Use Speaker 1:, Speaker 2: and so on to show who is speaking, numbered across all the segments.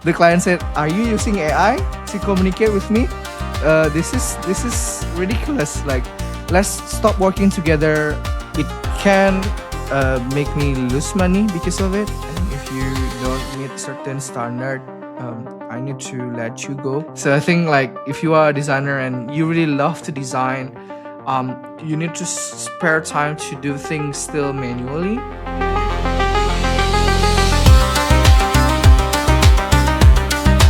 Speaker 1: the client said, "Are you using AI to communicate with me? This is ridiculous. Like, let's stop working together. It can make me lose money because of it. And if you don't meet certain standard, I need to let you go." So I think like if you are a designer and you really love to design, you need to spare time to do things still manually.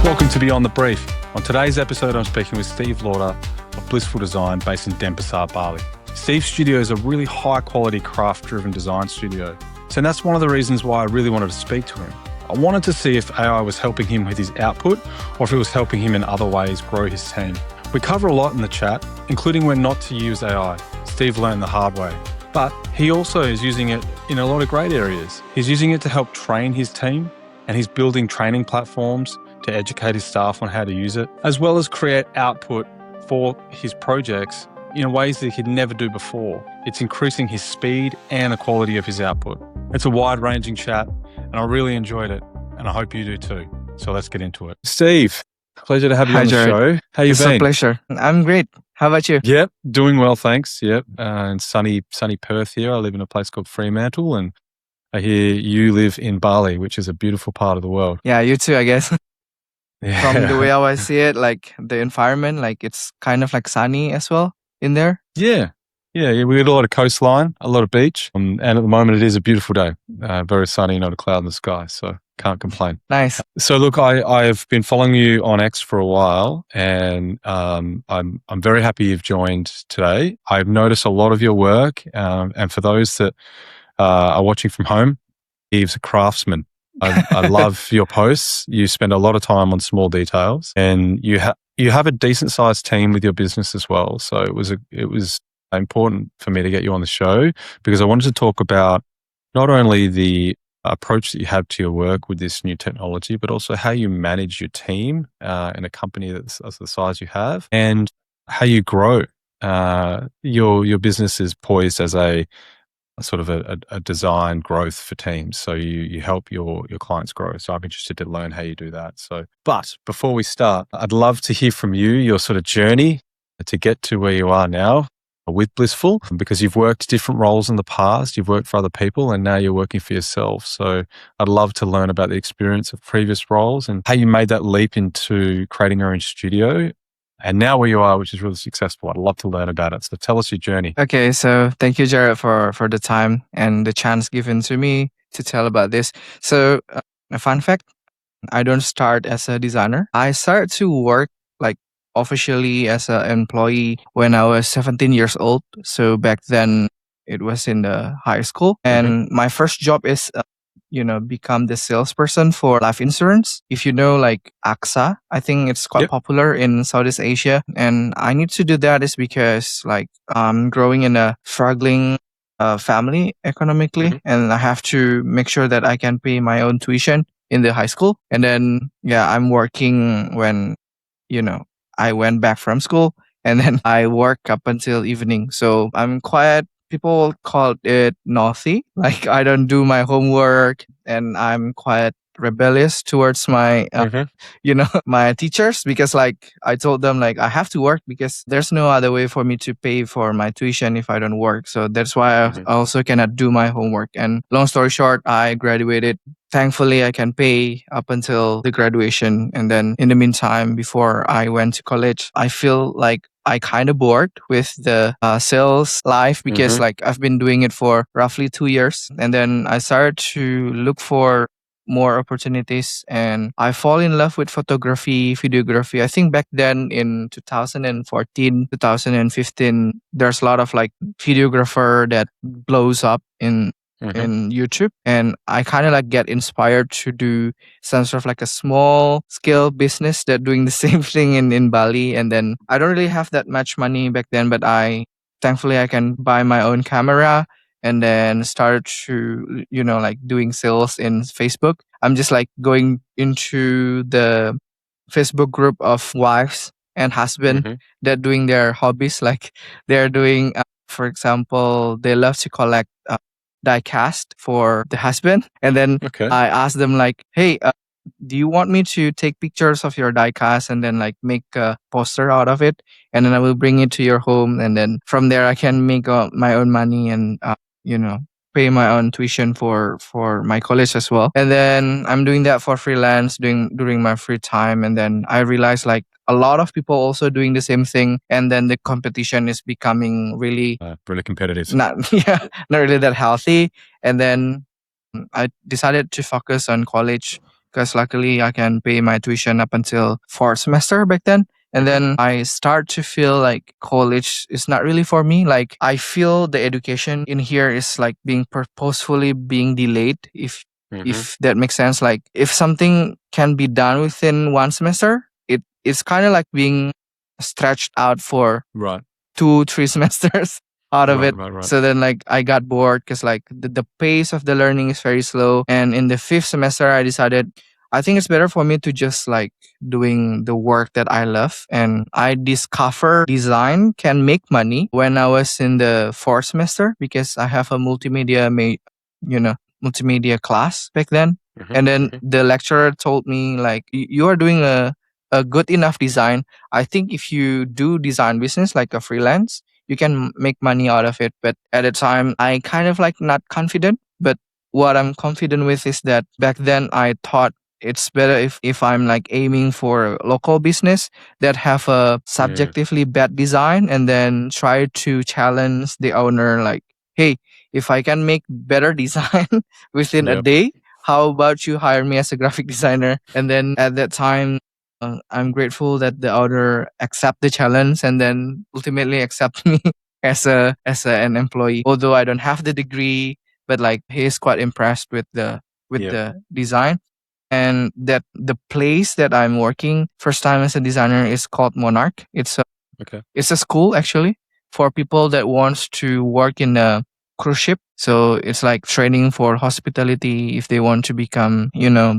Speaker 2: Welcome to Beyond the Brief. On today's episode, I'm speaking with Steve Lauda of Blissful Design based in Denpasar, Bali. Steve's studio is a really high-quality, craft-driven design studio. So that's one of the reasons why I really wanted to speak to him. I wanted to see if AI was helping him with his output or if it was helping him in other ways grow his team. We cover a lot in the chat, including when not to use AI. Steve learned the hard way. But he also is using it in a lot of great areas. He's using it to help train his team, and he's building training platforms to educate his staff on how to use it, as well as create output for his projects in ways that he could never do before. It's increasing his speed and the quality of his output. It's a wide-ranging chat, and I really enjoyed it, and I hope you do too. So let's get into it. Steve, pleasure to have you
Speaker 1: Hi,
Speaker 2: on the
Speaker 1: Jared.
Speaker 2: show. How you
Speaker 1: It's
Speaker 2: been?
Speaker 1: a pleasure. I'm great. How about you?
Speaker 2: Yep, doing well, thanks. Yep, in sunny Perth here. I live in a place called Fremantle, and I hear you live in Bali, which is a beautiful part of the world.
Speaker 1: Yeah, you too, I guess.
Speaker 2: Yeah.
Speaker 1: From the way I see it, like the environment, like it's kind of like sunny as well in there.
Speaker 2: Yeah. We got a lot of coastline, a lot of beach, and at the moment it is a beautiful day. Very sunny, not a cloud in the sky, so can't complain.
Speaker 1: Nice.
Speaker 2: So look, I've been following you on X for a while, and I'm very happy you've joined today. I've noticed a lot of your work, and for those that are watching from home, Steve's a craftsman. I love your posts. You spend a lot of time on small details, and you have a decent sized team with your business as well. So it was important for me to get you on the show because I wanted to talk about not only the approach that you have to your work with this new technology, but also how you manage your team in a company that's the size you have, and how you grow. Your business is poised as a sort of a design growth for teams. So you help your clients grow. So I'm interested to learn how you do that. But before we start, I'd love to hear from you, your sort of journey to get to where you are now with Blissful, because you've worked different roles in the past. You've worked for other people and now you're working for yourself. So I'd love to learn about the experience of previous roles and how you made that leap into creating your own studio. And now where you are, which is really successful. I'd love to learn about it. So tell us your journey.
Speaker 1: Okay, so thank you, Jared, for the time and the chance given to me to tell about this. So a fun fact, I don't start as a designer. I started to work like officially as an employee when I was 17 years old. So back then it was in the high school. And my first job is become the salesperson for life insurance. If you know, like AXA, I think it's quite popular in Southeast Asia. And I need to do that is because like I'm growing in a struggling family economically, and I have to make sure that I can pay my own tuition in the high school. And then, I'm working when, I went back from school, and then I work up until evening. So I'm quiet. People call it naughty. Like I don't do my homework and I'm quite rebellious towards my, my teachers, because like I told them like I have to work because there's no other way for me to pay for my tuition if I don't work. So that's why I also cannot do my homework. And long story short, I graduated. Thankfully, I can pay up until the graduation. And then in the meantime, before I went to college, I feel like I kind of bored with the sales life because like I've been doing it for roughly 2 years. And then I started to look for more opportunities and I fall in love with photography, videography. I think back then in 2014, 2015, there's a lot of like videographer that blows up in YouTube, and I kind of like get inspired to do some sort of like a small scale business that doing the same thing in Bali. And then I don't really have that much money back then, but thankfully I can buy my own camera and then started to like doing sales in Facebook. I'm just like going into the Facebook group of wives and husband that doing their hobbies, like they're doing for example, they love to collect die cast for the husband. And then I asked them like, hey, do you want me to take pictures of your die cast and then like make a poster out of it, and then I will bring it to your home, and then from there I can make my own money and you know pay my own tuition for my college as well. And then I'm doing that for freelance, doing during my free time. And then I realized like a lot of people also doing the same thing, and then the competition is becoming really
Speaker 2: really competitive.
Speaker 1: not yeah, not really that healthy. And then I decided to focus on college because luckily I can pay my tuition up until fourth semester back then. And then I start to feel like college is not really for me. Like I feel the education in here is like being purposefully being delayed. If that makes sense. Like if something can be done within one semester, it's kind of like being stretched out for
Speaker 2: Right.
Speaker 1: 2 3 semesters out of
Speaker 2: Right,
Speaker 1: it.
Speaker 2: right.
Speaker 1: So then like I got bored because like the pace of the learning is very slow. And in the fifth semester I decided I think it's better for me to just like doing the work that I love. And I discover design can make money when I was in the fourth semester because I have a you know multimedia class back then. And then the lecturer told me like you are doing a good enough design. I think if you do design business like a freelance, you can make money out of it. But at the time, I kind of like not confident. But what I'm confident with is that back then I thought it's better if I'm like aiming for a local business that have a subjectively bad design and then try to challenge the owner like, hey, if I can make better design within a
Speaker 2: Yep.
Speaker 1: day, how about you hire me as a graphic designer? And then at that time, I'm grateful that the owner accept the challenge and then ultimately accept me an employee. Although I don't have the degree, but like he is quite impressed with the design. And that the place that I'm working first time as a designer is called Monarch. It's a school actually for people that wants to work in a cruise ship. So it's like training for hospitality if they want to become,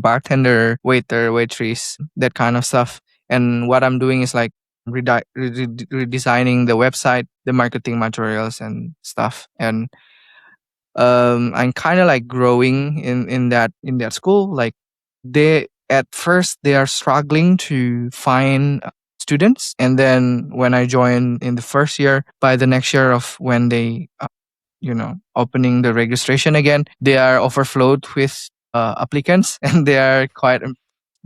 Speaker 1: bartender, waiter, waitress, that kind of stuff. And what I'm doing is like redesigning the website, the marketing materials and stuff. And I'm kind of like growing in that school. Like they at first they are struggling to find students, and then when I joined in the first year, by the next year of when they opening the registration again, they are overflowed with applicants and they are quite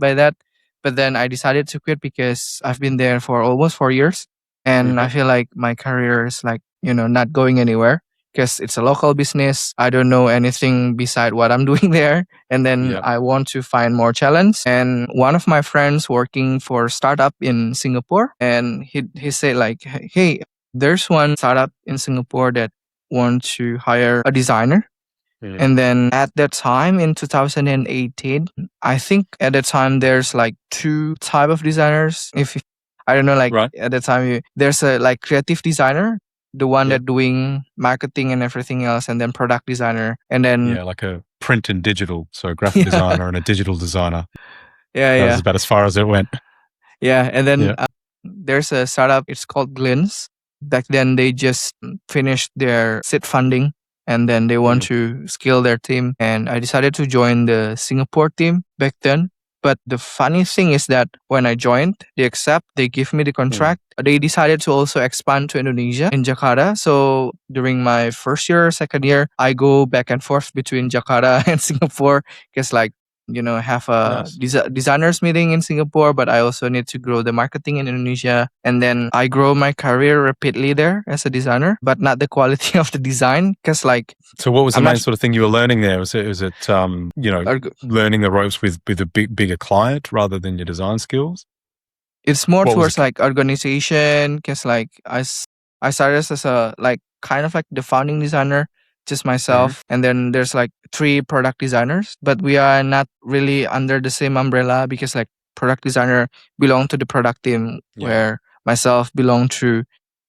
Speaker 1: by that. But then I decided to quit because I've been there for almost 4 years, and I feel like my career is like not going anywhere because it's a local business. I don't know anything beside what I'm doing there. And then I want to find more challenge. And one of my friends working for startup in Singapore, and he said like, hey, there's one startup in Singapore that want to hire a designer. And then at that time in 2018, I think at the time there's like two type of designers. If I don't know, like at the time there's a like creative designer, the one that doing marketing and everything else, and then product designer, and then
Speaker 2: like a print and digital, so a graphic designer and a digital designer. That was
Speaker 1: yeah,
Speaker 2: about as far as it went.
Speaker 1: yeah. And then there's a startup. It's called Glins. Back then, they just finished their seed funding, and then they want to scale their team. And I decided to join the Singapore team back then. But the funny thing is that when I joined, they give me the contract. They decided to also expand to Indonesia in Jakarta. So during my first year, second year, I go back and forth between Jakarta and Singapore because like have a designers meeting in Singapore, but I also need to grow the marketing in Indonesia. And then I grow my career rapidly there as a designer, but not the quality of the design. Because like,
Speaker 2: so what was the main sort of thing you were learning there? Was it learning the ropes with a bigger client rather than your design skills?
Speaker 1: It's more towards like organization. Because like I started as a like kind of like the founding designer, just myself. And then there's like 3 product designers, but we are not really under the same umbrella because like product designer belong to the product team where myself belong to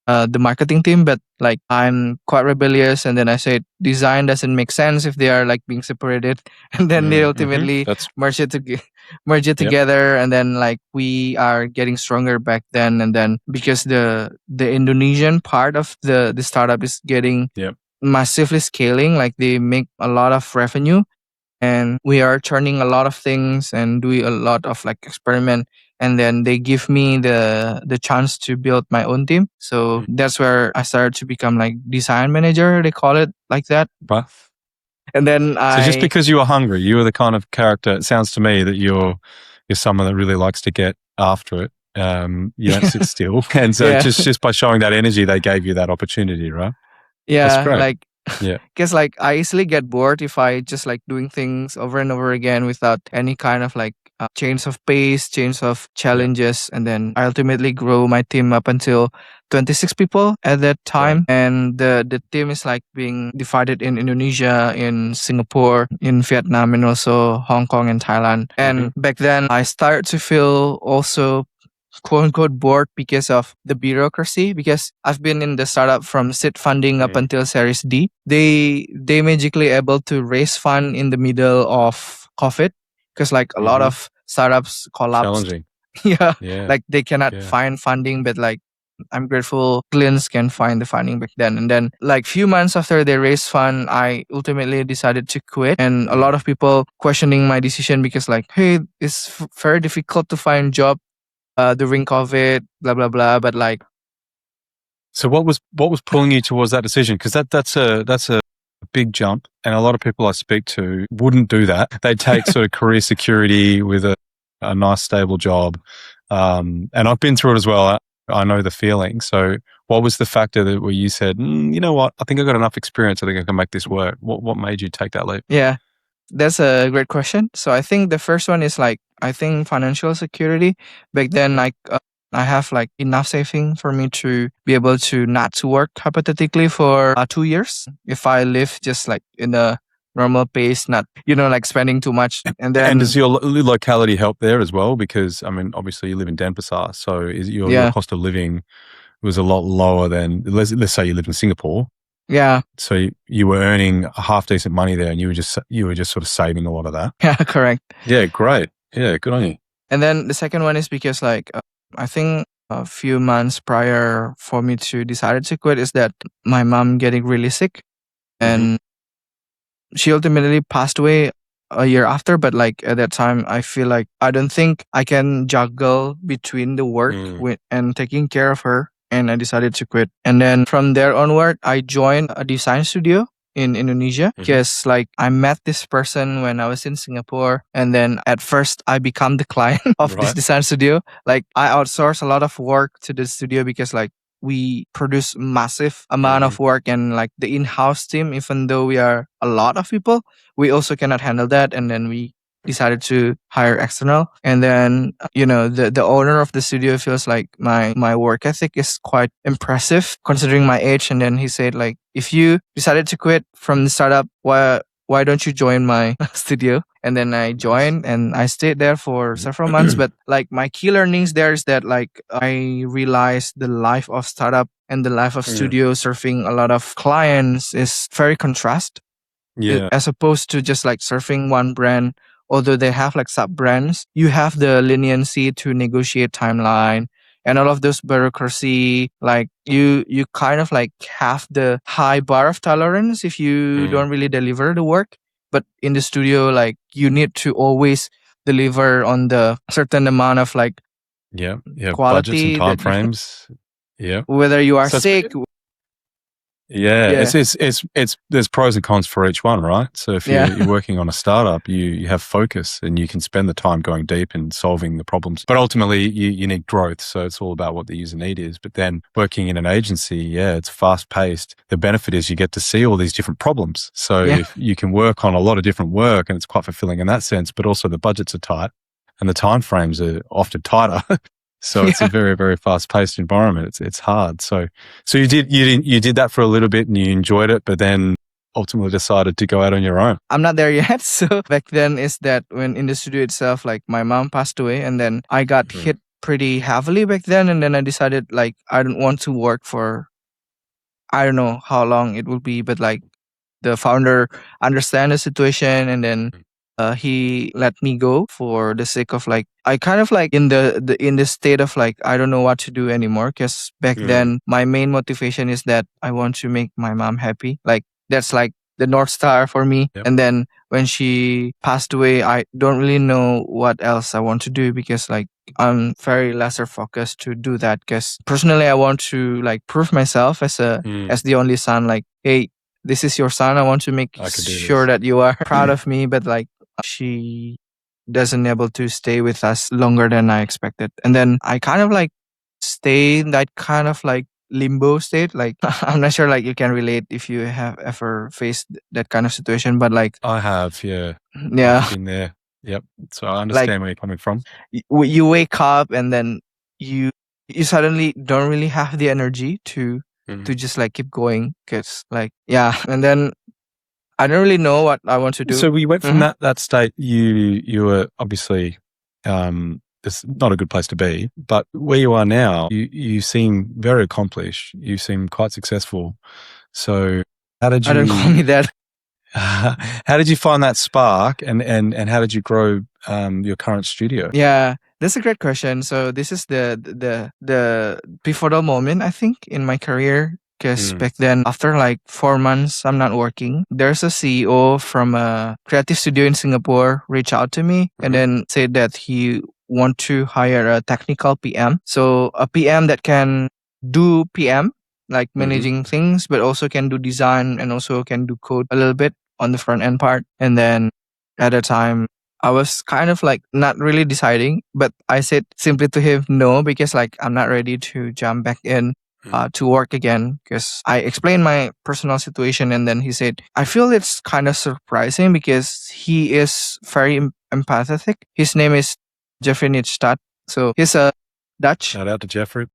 Speaker 1: the marketing team. But like I'm quite rebellious, and then I said design doesn't make sense if they are like being separated. And then they ultimately merge it together. And then like we are getting stronger back then. And then because the Indonesian part of the startup is getting massively scaling, like they make a lot of revenue. and we are turning a lot of things and doing a lot of like experiment, and then they give me the chance to build my own team. So that's where I started to become like design manager, they call it like that.
Speaker 2: Right.
Speaker 1: And then
Speaker 2: So just because you were hungry, you were the kind of character, it sounds to me that you're someone that really likes to get after it. You don't sit still. And so
Speaker 1: Yeah.
Speaker 2: just by showing that energy, they gave you that opportunity, right? That's
Speaker 1: Yeah,
Speaker 2: great.
Speaker 1: like
Speaker 2: Yeah.
Speaker 1: because like I easily get bored if I just like doing things over and over again without any kind of like change of pace, change of challenges, and then I ultimately grow my team up until 26 people at that time. And the team is like being divided in Indonesia, in Singapore, in Vietnam, and also Hong Kong and Thailand. And back then I started to feel also quote unquote bored because of the bureaucracy, because I've been in the startup from seed funding up until series D. They magically able to raise fund in the middle of COVID, because like a lot of startups collapsed.
Speaker 2: Challenging.
Speaker 1: Yeah, like they cannot find funding, but like I'm grateful clients can find the funding back then. And then like few months after they raised fund, I ultimately decided to quit. And a lot of people questioning my decision because like, hey, it's very difficult to find job during COVID, blah blah blah. But like,
Speaker 2: so what was pulling you towards that decision? Because that's a big jump, and a lot of people I speak to wouldn't do that. They take sort of career security with a nice stable job, and I've been through it as well. I know the feeling. So, what was the factor that where you said, you know what, I think I've got enough experience. I think I can make this work. What made you take that leap?
Speaker 1: Yeah, that's a great question. So I think the first one is like, I think financial security. Back then, like I have like enough saving for me to be able to not to work hypothetically for 2 years if I live just like in a normal pace, not like spending too much. And then
Speaker 2: does your locality help there as well? Because I mean, obviously you live in Denpasar, so is your cost of living was a lot lower than let's say you live in Singapore.
Speaker 1: Yeah.
Speaker 2: So you were earning half decent money there, and you were just sort of saving a lot of that.
Speaker 1: Yeah, correct.
Speaker 2: Yeah, great. Yeah, good on you.
Speaker 1: And then the second one is because like I think a few months prior for me to decide to quit is that my mom getting really sick, and she ultimately passed away a year after. But like at that time, I feel like I don't think I can juggle between the work and taking care of her. And I decided to quit. And then from there onward, I joined a design studio in Indonesia because like I met this person when I was in Singapore. And then at first I become the client of this design studio. Like I outsource a lot of work to the studio because like we produce massive amount of work, and like the in-house team, even though we are a lot of people, we also cannot handle that. And then we decided to hire external. And then the owner of the studio feels like my work ethic is quite impressive considering my age. And then he said like, if you decided to quit from the startup, why don't you join my studio? And then I joined and I stayed there for several months. But like my key learnings there is that like I realized the life of startup and the life of studio serving a lot of clients is very contrast.
Speaker 2: Yeah.
Speaker 1: As opposed to just like surfing one brand, although they have like sub brands, you have the leniency to negotiate timeline and all of those bureaucracy. Like you kind of like have the high bar of tolerance if you don't really deliver the work. But in the studio, like you need to always deliver on the certain amount of like
Speaker 2: budgets
Speaker 1: quality
Speaker 2: and time frames. Yeah,
Speaker 1: whether you are
Speaker 2: So
Speaker 1: sick.
Speaker 2: Yeah, it's there's pros and cons for each one, right? So if you're working on a startup, you have focus and you can spend the time going deep and solving the problems. But ultimately, you need growth. So it's all about what the user need is. But then working in an agency, it's fast paced. The benefit is you get to see all these different problems. So if you can work on a lot of different work, and it's quite fulfilling in that sense. But also the budgets are tight and the time frames are often tighter. So it's a very, very fast-paced environment. It's hard. So you did that for a little bit and you enjoyed it, but then ultimately decided to go out on your own.
Speaker 1: I'm not there yet. So back then is that when in the studio itself, like my mom passed away, and then I got hit pretty heavily back then. And then I decided like I don't want to work for, I don't know how long it will be, but like the founder understand the situation, and then he let me go for the sake of like I kind of like in the state of like I don't know what to do anymore, because back then my main motivation is that I want to make my mom happy. Like that's like the North Star for me.
Speaker 2: Yep.
Speaker 1: And then when she passed away, I don't really know what else I want to do because like I'm very laser focused to do that because personally I want to like prove myself as the only son, like, hey, this is your son. I want to make
Speaker 2: I can do
Speaker 1: sure
Speaker 2: this.
Speaker 1: that you are proud of me. But like she doesn't able to stay with us longer than I expected. And then I kind of like stay in that kind of like limbo state. Like I'm not sure like you can relate if you have ever faced that kind of situation, but like
Speaker 2: I have, yeah.
Speaker 1: yeah,
Speaker 2: I've been there. Yep. So I
Speaker 1: like
Speaker 2: understand where you're coming from.
Speaker 1: you wake up and then you you suddenly don't really have the energy to just like keep going because like yeah, and then I don't really know what I want to do.
Speaker 2: So we went from that state. You were obviously it's not a good place to be, but where you are now, you seem very accomplished. You seem quite successful. So how did
Speaker 1: I don't call
Speaker 2: you
Speaker 1: me that.
Speaker 2: how did you find that spark, and how did you grow your current studio?
Speaker 1: Yeah, that's a great question. So this is the pivotal moment I think in my career because back then after like 4 months I'm not working. There's a CEO from a creative studio in Singapore reach out to me and then said that he want to hire a technical PM. So a PM that can do PM like managing things, but also can do design and also can do code a little bit on the front end part. And then at a time I was kind of like not really deciding, but I said simply to him no because like I'm not ready to jump back in to work again because I explained my personal situation and then he said I feel it's kind of surprising because he is very empathetic. His name is Jeffrey Nitstadt, so he's a Dutch.
Speaker 2: Shout out to Jeffrey.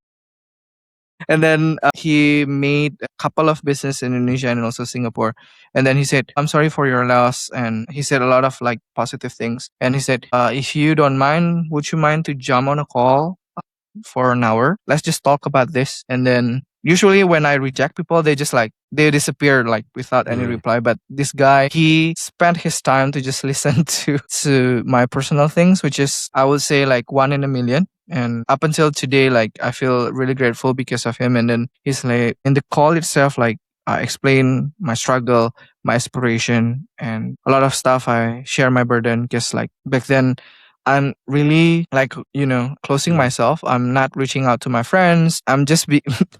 Speaker 1: And then he made a couple of business in Indonesia and also Singapore. And then he said, I'm sorry for your loss. And he said a lot of like positive things. And he said, if you don't mind, would you mind to jump on a call for an hour? Let's just talk about this. And then usually when I reject people, they just like, they disappear like without any reply. But this guy, he spent his time to just listen to my personal things, which is, I would say like 1 in a million. And up until today, like I feel really grateful because of him. And then he's like in the call itself, like I explain my struggle, my aspiration, and a lot of stuff. I share my burden because like back then I'm really like, closing myself. I'm not reaching out to my friends. I'm just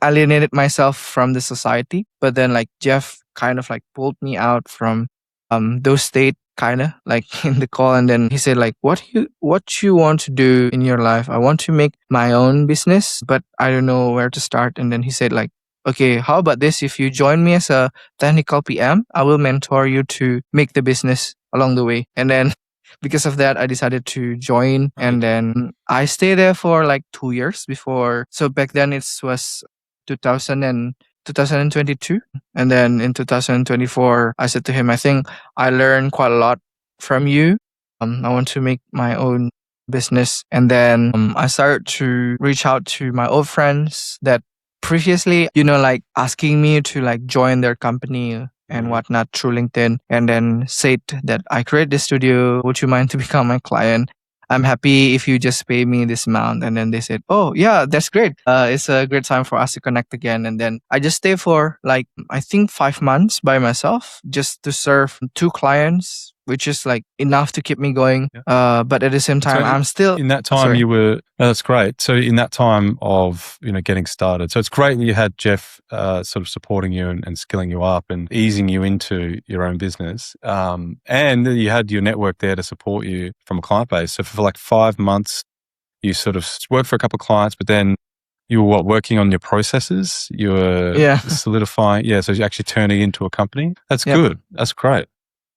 Speaker 1: alienated myself from the society. But then like Jeff kind of like pulled me out from those state kind of like in the call. And then he said like, what you want to do in your life? I want to make my own business, but I don't know where to start. And then he said like, okay, how about this? If you join me as a technical PM, I will mentor you to make the business along the way. And then because of that, I decided to join. And then I stayed there for like 2 years before. So back then it was 2022. And then in 2024, I said to him, I think I learned quite a lot from you. I want to make my own business. And then I started to reach out to my old friends that previously, like asking me to like join their company and whatnot through LinkedIn, and then said that I create this studio. Would you mind to become my client? I'm happy if you just pay me this amount. And then they said, oh yeah, that's great. It's a great time for us to connect again. And then I just stay for like, I think 5 months by myself just to serve 2 clients, which is like enough to keep me going. But at the same time, I'm still
Speaker 2: in that time you were. No, that's great. So in that time of getting started, so it's great that you had Jeff sort of supporting you and skilling you up and easing you into your own business, and you had your network there to support you from a client base. So for like 5 months, you sort of worked for a couple of clients, but then you were working on your processes. You were solidifying, so you're actually turning into a company. That's good. That's great.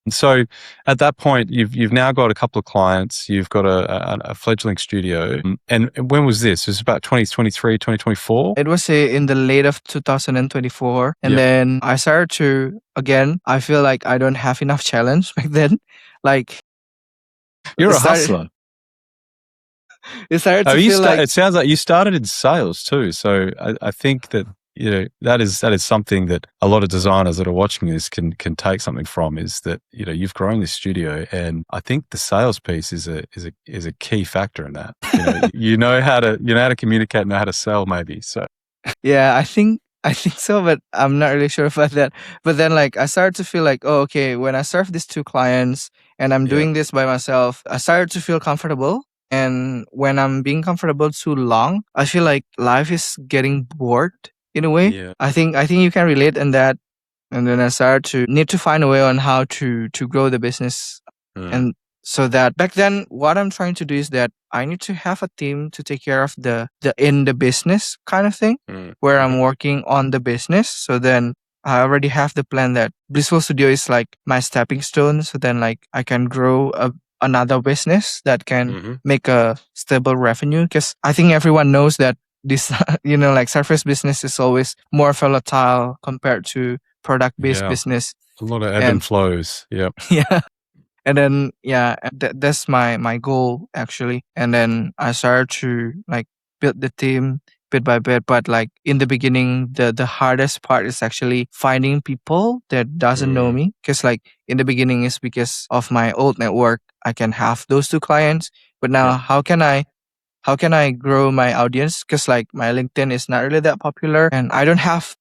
Speaker 2: And so at that point, you've now got a couple of clients, you've got a fledgling studio. And when was this? It was about 2023, 2024?
Speaker 1: It was in the late of 2024. And then I started to, again, I feel like I don't have enough challenge back then. Like,
Speaker 2: you're a hustler.
Speaker 1: It started to feel like...
Speaker 2: It sounds like you started in sales too. So I think that that is something that a lot of designers that are watching this can take something from, is that you've grown this studio, and I think the sales piece is a key factor in that. You know how to communicate, know how to sell, maybe. So
Speaker 1: yeah, I think I think so, but I'm not really sure about that. But then like I started to feel like, oh, okay, when I serve these two clients and I'm
Speaker 2: Yeah.
Speaker 1: doing this by myself, I started to feel comfortable. And when I'm being comfortable too long, I feel like life is getting bored in a way.
Speaker 2: Yeah.
Speaker 1: I think you can relate in that. And then I started to need to find a way on how to grow the business. And so that back then what I'm trying to do is that I need to have a team to take care of the in the business kind of thing where I'm working on the business. So then I already have the plan that Blissful Studio is like my stepping stone. So then like I can grow another business that can make a stable revenue. Because I think everyone knows that this, like service business is always more volatile compared to product based business.
Speaker 2: A lot of ebb and flows. Yep.
Speaker 1: Yeah. And then that's my goal actually. And then I started to like build the team bit by bit. But like in the beginning, the hardest part is actually finding people that doesn't know me. Because like in the beginning is because of my old network, I can have those two clients. But now how can I grow my audience? Because like my LinkedIn is not really that popular, and I don't have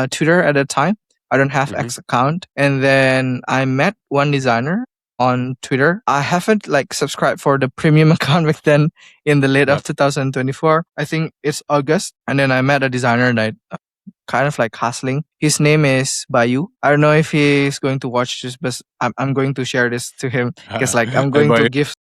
Speaker 1: Twitter at the time. I don't have X account. And then I met one designer on Twitter. I haven't like subscribed for the premium account back then in the late of 2024. I think it's August. And then I met a designer that kind of like hustling. His name is Bayu. I don't know if he's going to watch this, but I'm going to share this to him because like I'm going to give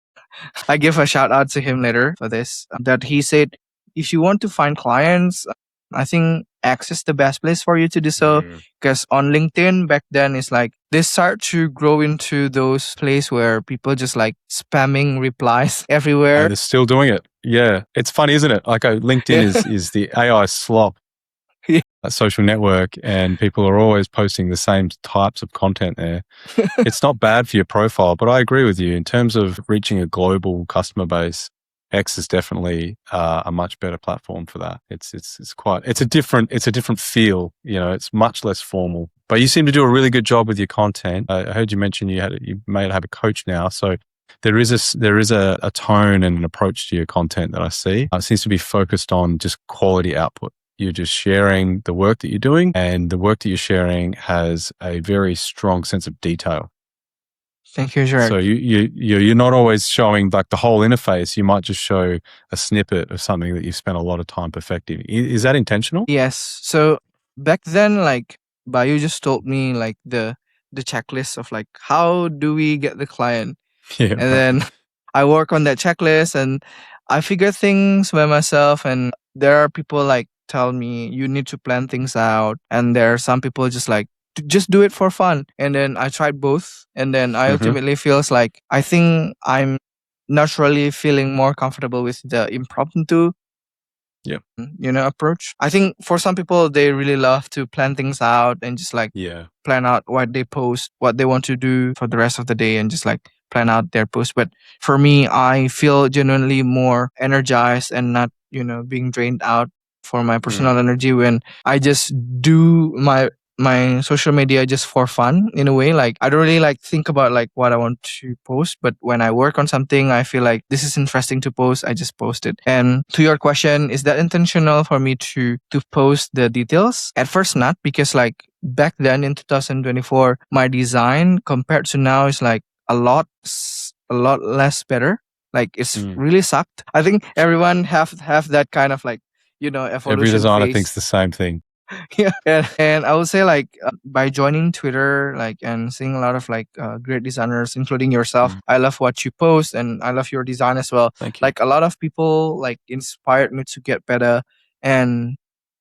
Speaker 1: a shout out to him later for this. That he said, if you want to find clients, I think X is the best place for you to do so. Because on LinkedIn back then, it's like they start to grow into those place where people just like spamming replies everywhere.
Speaker 2: They're still doing it. Yeah. It's funny, isn't it? Like LinkedIn is the AI slop. A social network, and people are always posting the same types of content there. It's not bad for your profile, but I agree with you in terms of reaching a global customer base. X is definitely a much better platform for that. It's a different feel. It's much less formal. But you seem to do a really good job with your content. I heard you mention you may have a coach now, so there is a tone and an approach to your content that I see. It seems to be focused on just quality output. You're just sharing the work that you're doing, and the work that you're sharing has a very strong sense of detail.
Speaker 1: Thank you, Jared.
Speaker 2: So you're not always showing like the whole interface. You might just show a snippet of something that you've spent a lot of time perfecting. Is that intentional?
Speaker 1: Yes. So back then, like Bayu just told me like the checklist of like how do we get the client, and then I work on that checklist and I figure things by myself. And there are people like tell me you need to plan things out, and there are some people just like just do it for fun. And then I tried both, and then I ultimately feels like I think I'm naturally feeling more comfortable with the impromptu approach. I think for some people they really love to plan things out and just like plan out what they post, what they want to do for the rest of the day, and just like plan out their post. But for me, I feel genuinely more energized and not being drained out for my personal energy when I just do my social media just for fun in a way. Like I don't really like think about like what I want to post, but when I work on something, I feel like this is interesting to post, I just post it. And to your question, is that intentional for me to post the details? At first not, because like back then in 2024, my design compared to now is like a lot less better. Like it's really sucked. I think everyone have that kind of like evolution
Speaker 2: every designer
Speaker 1: phase.
Speaker 2: thinks the same thing.
Speaker 1: And I would say like by joining Twitter, like and seeing a lot of like great designers, including yourself, I love what you post and I love your design as well.
Speaker 2: Thank you.
Speaker 1: Like a lot of people like inspired me to get better. And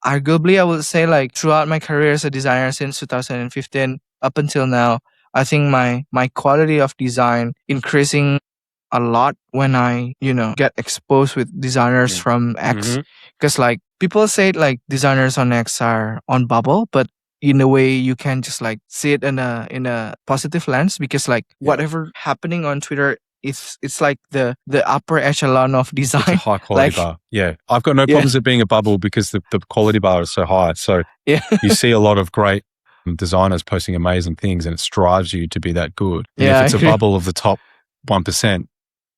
Speaker 1: arguably, I would say like throughout my career as a designer since 2015 up until now, I think my quality of design increasing a lot when I, get exposed with designers from X. Because like people say like designers on X are on bubble, but in a way you can just like see it in a positive lens, because like whatever happening on Twitter, it's like the upper echelon of design.
Speaker 2: It's a high quality bar. Yeah. I've got no problems with being a bubble because the quality bar is so high. So you see a lot of great designers posting amazing things and it strives you to be that good. And if it's a bubble of the top 1%,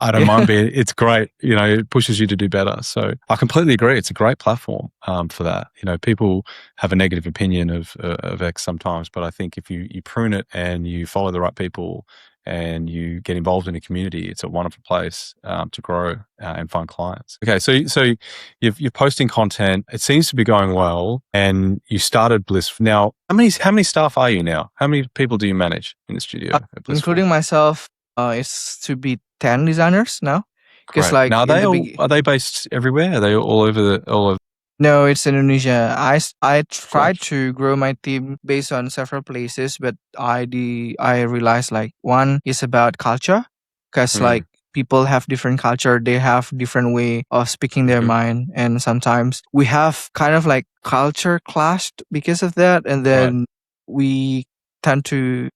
Speaker 2: I don't mind being, it's great. It pushes you to do better. So I completely agree. It's a great platform for that. People have a negative opinion of X sometimes, but I think if you prune it and you follow the right people and you get involved in a community, it's a wonderful place to grow and find clients. Okay, so you're posting content. It seems to be going well, and you started Bliss. Now, how many staff are you now? How many people do you manage in the studio at Blissful?
Speaker 1: Including myself, it's to be 10 designers now. Because
Speaker 2: Great. Now, are they based everywhere? Are they all over?
Speaker 1: No, it's Indonesia. I tried to grow my team based on several places, but I realized like one is about culture, because like people have different culture, they have different way of speaking their mind, and sometimes we have kind of like culture clashed because of that, and then we tend to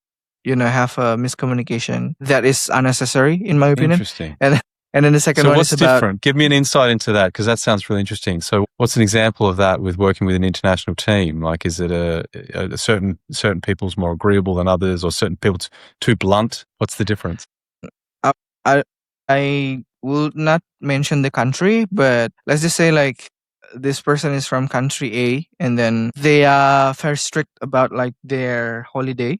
Speaker 1: have a miscommunication that is unnecessary in my opinion.
Speaker 2: Interesting.
Speaker 1: And then the second one is about...
Speaker 2: what's different? Give me an insight into that, because that sounds really interesting. So what's an example of that with working with an international team? Like, is it a certain people's more agreeable than others, or certain people too blunt? What's the difference?
Speaker 1: I will not mention the country, but let's just say like this person is from country A, and then they are very strict about like their holiday.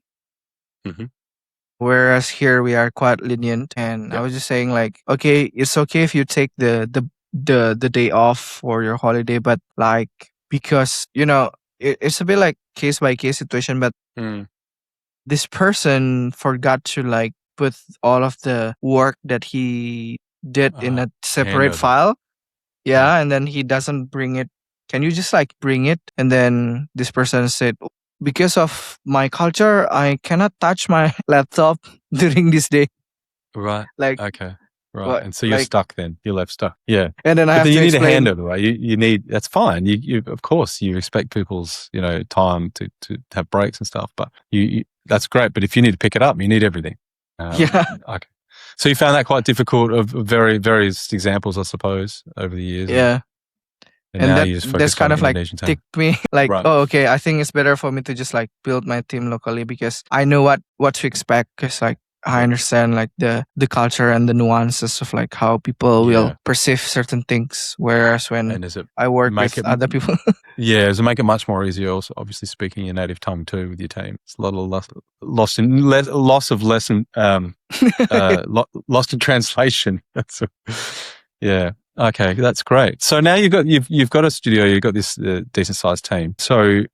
Speaker 1: Whereas here we are quite lenient, and I was just saying like, okay, it's okay if you take the day off for your holiday, but like, because it's a bit like case by case situation, but this person forgot to like put all of the work that he did in a separate file. And then he doesn't bring it. Can you just like bring it? And then this person said, because of my culture, I cannot touch my laptop during this day.
Speaker 2: Right.
Speaker 1: Like,
Speaker 2: okay. Right. And so you're stuck then. You're left stuck. Yeah.
Speaker 1: And then I have to
Speaker 2: need
Speaker 1: explain...
Speaker 2: a handover, right? You need, that's fine. You of course, you expect people's, time to have breaks and stuff, but you that's great. But if you need to pick it up, you need everything. Okay. So you found that quite difficult, of various examples, I suppose, over the years.
Speaker 1: Yeah.
Speaker 2: And now you just focus
Speaker 1: that's kind
Speaker 2: on
Speaker 1: of like
Speaker 2: Indonesian time.
Speaker 1: ticked me like, oh, okay, I think it's better for me to just like build my team locally, because I know what to expect, because like I understand like the culture and the nuances of like how people will perceive certain things, whereas when I work with other people...
Speaker 2: does it make it much more easier also, obviously, speaking your native tongue too with your team? It's a lot of loss of lesson, lost in translation. Yeah. Okay, that's great. So now you've got a studio, you've got this decent sized team. So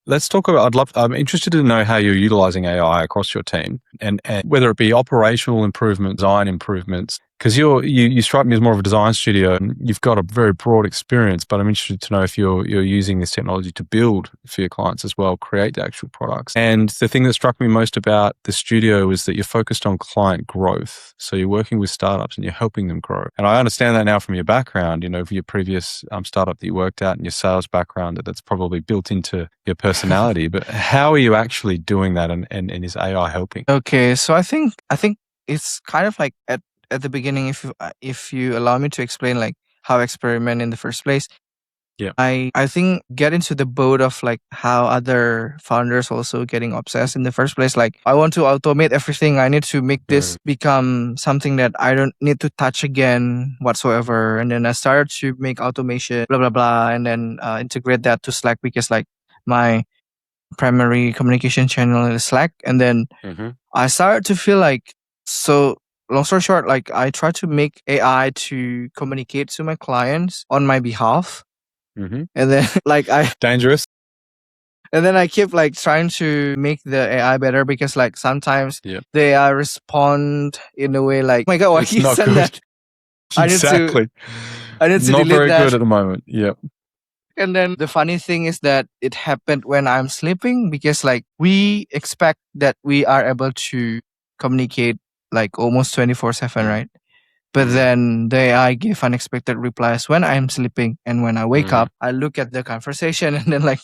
Speaker 2: let's talk about, I'm interested to know how you're utilizing AI across your team, and whether it be operational improvement, design improvements, because you strike me as more of a design studio, and you've got a very broad experience, but I'm interested to know if you're using this technology to build for your clients as well, create the actual products. And the thing that struck me most about the studio is that you're focused on client growth. So you're working with startups and you're helping them grow. And I understand that now from your background, for your previous startup that you worked at, and your sales background, that's probably built into your personality. But how are you actually doing that, and is AI helping?
Speaker 1: Okay, so I think it's kind of like at the beginning, if you allow me to explain like how I experiment in the first place. I think get into the boat of like how other founders also getting obsessed in the first place. Like, I want to automate everything. I need to make this become something that I don't need to touch again whatsoever. And then I started to make automation, blah, blah, blah. And then integrate that to Slack, because like my primary communication channel is Slack. And then I started to feel like, so long story short, like I try to make AI to communicate to my clients on my behalf. And then like
Speaker 2: dangerous.
Speaker 1: And then I keep like trying to make the AI better, because like sometimes the AI respond in a way like, oh my God, why you send that?
Speaker 2: Exactly.
Speaker 1: I need to
Speaker 2: not
Speaker 1: delete
Speaker 2: very
Speaker 1: that.
Speaker 2: Good at the moment. Yep.
Speaker 1: And then the funny thing is that it happened when I'm sleeping, because like we expect that we are able to communicate like almost 24/7, right? But then the AI give unexpected replies when I'm sleeping, and when I wake up, I look at the conversation and then like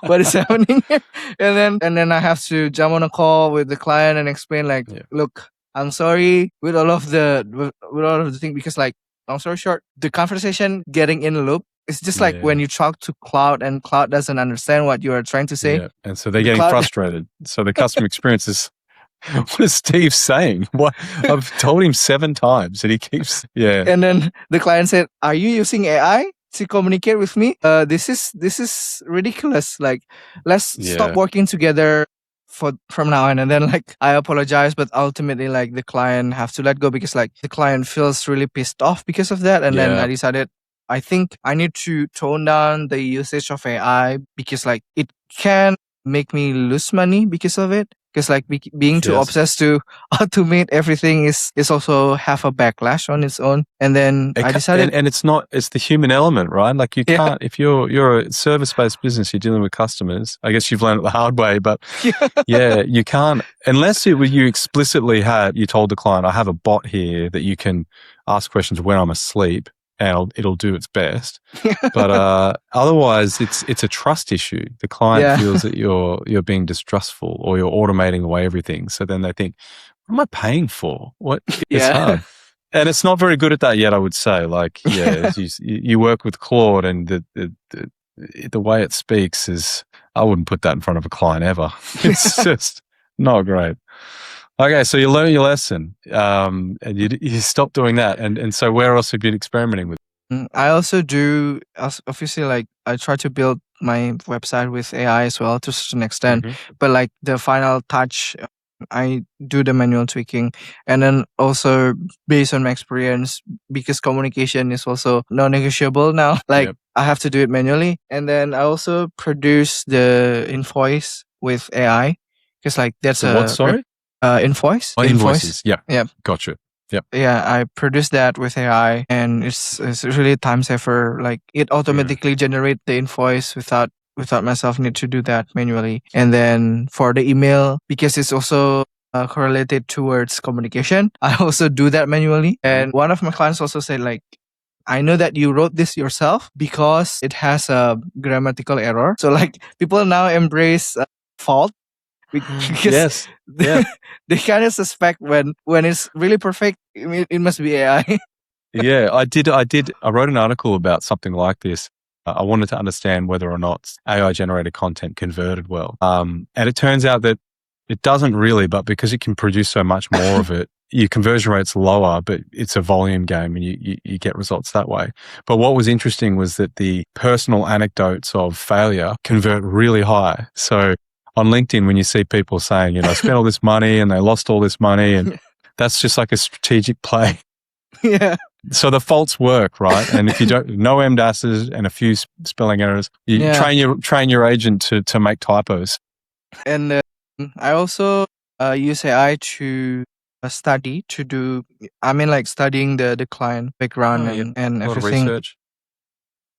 Speaker 1: what is happening here? And then I have to jump on a call with the client and explain like, look, I'm sorry with all of the thing, because like, long story short, the conversation getting in a loop. It's just like when you talk to Claude and Claude doesn't understand what you are trying to say.
Speaker 2: And so they're getting frustrated. So the customer experience is what is Steve saying? What I've told him 7 times and he keeps, yeah.
Speaker 1: And then the client said, "Are you using AI to communicate with me? This is ridiculous. Like, let's stop
Speaker 2: Yeah.
Speaker 1: working together from now on." And then like I apologize, but ultimately like the client have to let go because like the client feels really pissed off because of that. And then
Speaker 2: Yeah.
Speaker 1: I decided I think I need to tone down the usage of AI because like it can make me lose money because of it. Because like being too
Speaker 2: Yes.
Speaker 1: obsessed to automate everything is also have a backlash on its own. And then I decided,
Speaker 2: and it's the human element, right? Like you
Speaker 1: yeah,
Speaker 2: can't, if you're a service-based business, you're dealing with customers. I guess you've learned it the hard way, but yeah, you can't, unless you explicitly you told the client, I have a bot here that you can ask questions when I'm asleep and it'll do its best. But otherwise, it's a trust issue. The client
Speaker 1: Yeah.
Speaker 2: feels that you're being distrustful or you're automating away everything. So then they think, what am I paying for? What? It's
Speaker 1: Yeah.
Speaker 2: hard. And it's not very good at that yet, I would say. Like, yeah, you work with Claude and the way it speaks is, I wouldn't put that in front of a client ever. It's just not great. Okay, so you learn your lesson, and you stop doing that. And so where else have you been experimenting with?
Speaker 1: I also do, obviously, like I try to build my website with AI as well to an extent, but like the final touch, I do the manual tweaking. And then also based on my experience, because communication is also non-negotiable now, like
Speaker 2: Yep.
Speaker 1: I have to do it manually. And then I also produce the invoice with AI because like that's
Speaker 2: What, sorry?
Speaker 1: Invoice.
Speaker 2: Oh, invoices. Yeah.
Speaker 1: Yeah.
Speaker 2: Gotcha. Yep.
Speaker 1: Yeah, I produced that with AI, and it's really time saver. Like it automatically generate the invoice without myself need to do that manually. And then for the email, because it's also correlated towards communication, I also do that manually. And one of my clients also said like, I know that you wrote this yourself because it has a grammatical error. So like people now embrace fault because
Speaker 2: Yes. Yeah.
Speaker 1: they kind of suspect when it's really perfect, it must be AI.
Speaker 2: Yeah, I did. I wrote an article about something like this. I wanted to understand whether or not AI generated content converted well. And it turns out that it doesn't really, but because it can produce so much more of it, your conversion rate's lower, but it's a volume game and you get results that way. But what was interesting was that the personal anecdotes of failure convert really high. So on LinkedIn, when you see people saying, I spent all this money and they lost all this money, and that's just like a strategic play.
Speaker 1: Yeah.
Speaker 2: So the faults work, right? And if you don't, no MDASs and a few spelling errors, you train your agent to make typos.
Speaker 1: And I also use AI to studying the client background and
Speaker 2: A lot of
Speaker 1: everything.
Speaker 2: research.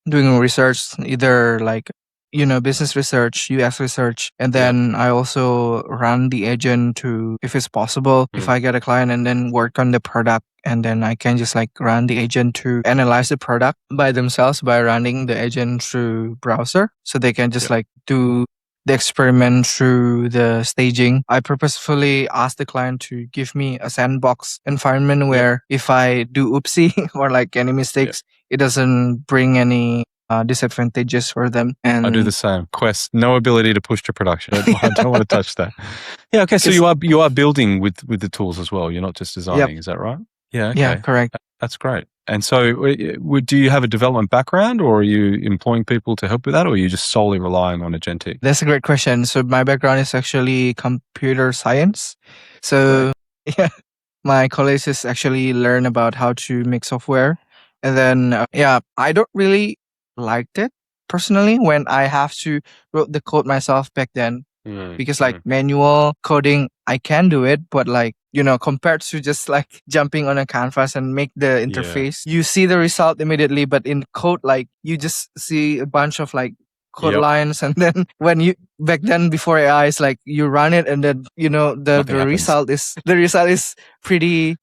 Speaker 1: Doing research, either like business research, UX research, and then I also run the agent to, if it's possible, if I get a client and then work on the product, and then I can just like run the agent to analyze the product by themselves by running the agent through browser, so they can just like do the experiment through the staging. I purposefully ask the client to give me a sandbox environment where if I do oopsie or like any mistakes, it doesn't bring any disadvantages for them. And
Speaker 2: I do the same. Quest, no ability to push to production. I don't want to touch that. Yeah. Okay. So you are building with the tools as well. You're not just designing. Is that right? Yeah. Okay.
Speaker 1: Yeah. Correct.
Speaker 2: That's great. And so, do you have a development background, or are you employing people to help with that, or are you just solely relying on agentic?
Speaker 1: That's a great question. So my background is actually computer science. So my colleagues is actually learn about how to make software. And then, I don't really liked it personally when I have to wrote the code myself back then. Because like manual coding, I can do it, but like, compared to just like jumping on a canvas and make the interface, you see the result immediately. But in code, like you just see a bunch of like code lines, and then when you back then before AI, is like you run it, and then the result is pretty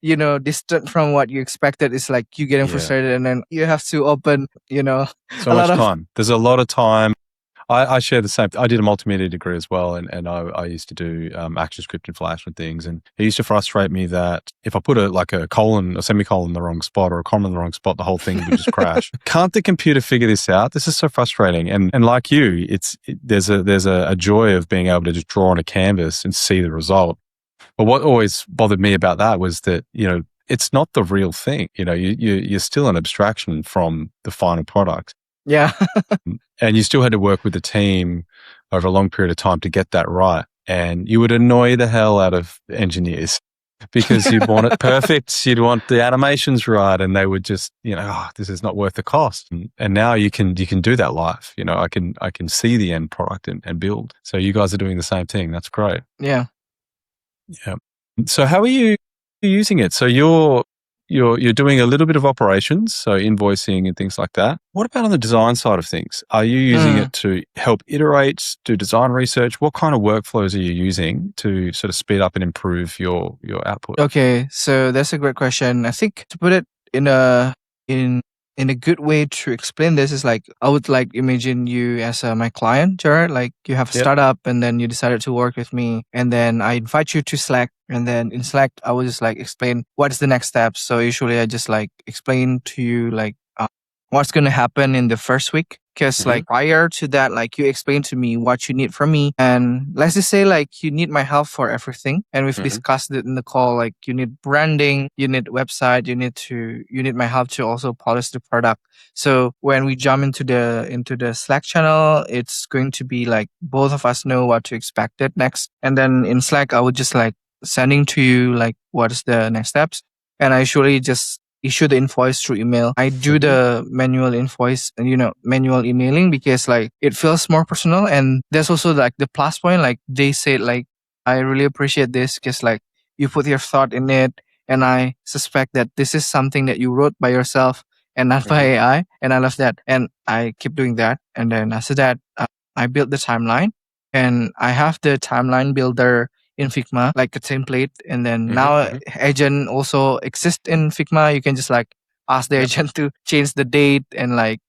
Speaker 1: distant from what you expected. It's like you getting frustrated, and then you have to open
Speaker 2: so much time. There's a lot of time. I share the same. I did a multimedia degree as well, and I used to do ActionScript and Flash and things. And it used to frustrate me that if I put a colon, a semicolon in the wrong spot, or a comma in the wrong spot, the whole thing would just crash. Can't the computer figure this out? This is so frustrating. And like you, there's a joy of being able to just draw on a canvas and see the result. But what always bothered me about that was that, it's not the real thing. You're still an abstraction from the final product.
Speaker 1: Yeah.
Speaker 2: And you still had to work with the team over a long period of time to get that right. And you would annoy the hell out of engineers because you'd want it perfect. You'd want the animations right. And they would just, this is not worth the cost. And now you can do that live. I can see the end product and build. So you guys are doing the same thing. That's great.
Speaker 1: Yeah.
Speaker 2: Yeah. So how are you using it? So you're doing a little bit of operations, so invoicing and things like that. What about on the design side of things? Are you using it to help iterate, do design research? What kind of workflows are you using to sort of speed up and improve your output?
Speaker 1: Okay, so that's a great question. I think to put it in a good way to explain this is like I would like imagine you as my client, Jared. Like you have a
Speaker 2: Yep.
Speaker 1: startup, and then you decided to work with me, and then I invite you to Slack, and then in Slack I will just like explain what is the next steps. So usually I just like explain to you like what's going to happen in the first week. Because like prior to that, like you explained to me what you need from me. And let's just say like you need my help for everything. And we've discussed it in the call, like you need branding, you need website, you need my help to also polish the product. So when we jump into the Slack channel, it's going to be like both of us know what to expect it next. And then in Slack, I would just like sending to you like what is the next steps. And I usually just issue the invoice through email. I do the manual invoice and manual emailing because like it feels more personal. And there's also like the plus point, like they said like I really appreciate this because like you put your thought in it, and I suspect that this is something that you wrote by yourself and not by AI, and I love that. And I keep doing that. And then after that, I built the timeline, and I have the timeline builder in Figma, like a template. And then now agent also exists in Figma. You can just like ask the agent to change the date and like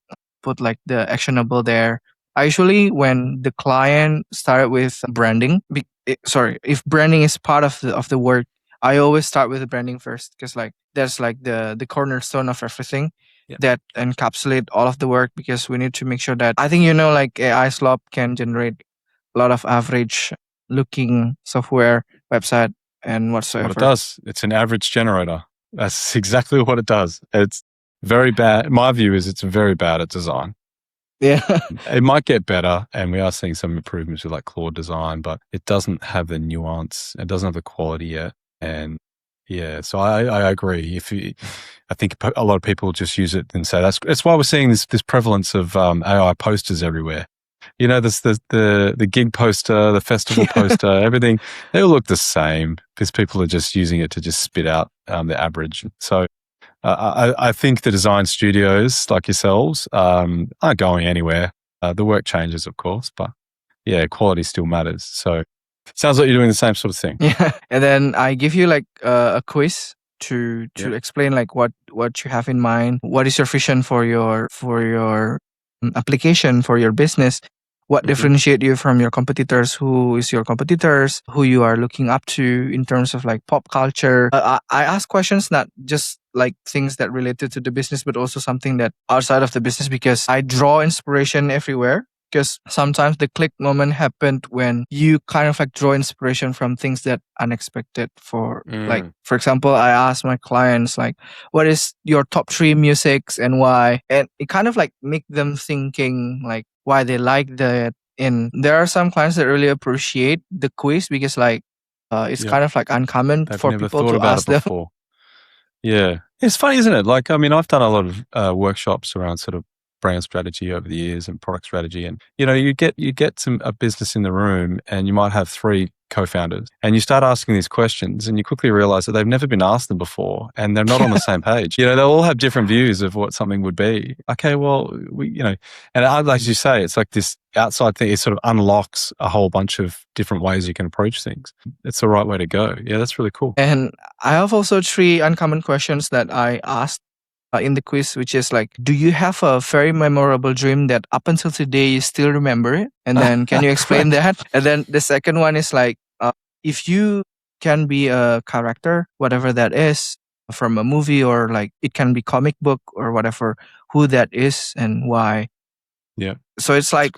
Speaker 1: put like the actionable there. I usually, when the client started with branding, if branding is part of the work, I always start with the branding first because like that's like the cornerstone of everything that encapsulate all of the work, because we need to make sure that I think like AI slop can generate a lot of average looking software, website, and whatsoever.
Speaker 2: What it does, it's an average generator. That's exactly what it does. It's very bad. My view is it's very bad at design.
Speaker 1: Yeah.
Speaker 2: It might get better, and we are seeing some improvements with like Claude design, but it doesn't have the nuance. It doesn't have the quality yet. And yeah, so I agree. I think a lot of people just use it and say that's why we're seeing this prevalence of AI posters everywhere. There's the gig poster, the festival poster, everything. They all look the same because people are just using it to just spit out the average. So I think the design studios like yourselves aren't going anywhere. The work changes, of course, but yeah, quality still matters. So sounds like you're doing the same sort of thing.
Speaker 1: Yeah. And then I give you like a quiz to explain like what you have in mind. What is your vision for your application, for your business? What differentiate you from your competitors? Who is your competitors? Who you are looking up to in terms of like pop culture? I ask questions not just like things that related to the business, but also something that outside of the business, because I draw inspiration everywhere. Because sometimes the click moment happened when you kind of like draw inspiration from things that unexpected. For like, for example, I asked my clients like, what is your top 3 musics and why? And it kind of like make them thinking like why they like that. And there are some clients that really appreciate the quiz because like it's kind of like uncommon for people to ask them.
Speaker 2: Before. Yeah. It's funny, isn't it? Like, I mean, I've done a lot of workshops around sort of brand strategy over the years and product strategy. And, you get a business in the room and you might have 3 co-founders and you start asking these questions and you quickly realize that they've never been asked them before and they're not on the same page. They'll all have different views of what something would be. Okay, well, and as you say, it's like this outside thing. It sort of unlocks a whole bunch of different ways you can approach things. It's the right way to go. Yeah, that's really cool.
Speaker 1: And I have also 3 uncommon questions that I asked in the quiz, which is like, do you have a very memorable dream that up until today you still remember it? And then can you explain that? And then the second one is like, if you can be a character, whatever that is, from a movie or like it can be comic book or whatever, who that is and why.
Speaker 2: Yeah.
Speaker 1: So it's like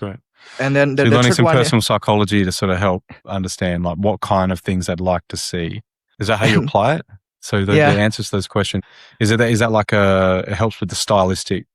Speaker 1: And then
Speaker 2: So you're
Speaker 1: the
Speaker 2: learning
Speaker 1: third
Speaker 2: some
Speaker 1: one,
Speaker 2: personal psychology to sort of help understand like what kind of things I'd like to see. Is that how you apply it? So the
Speaker 1: yeah,
Speaker 2: answers to those questions, is that like it helps with the stylistic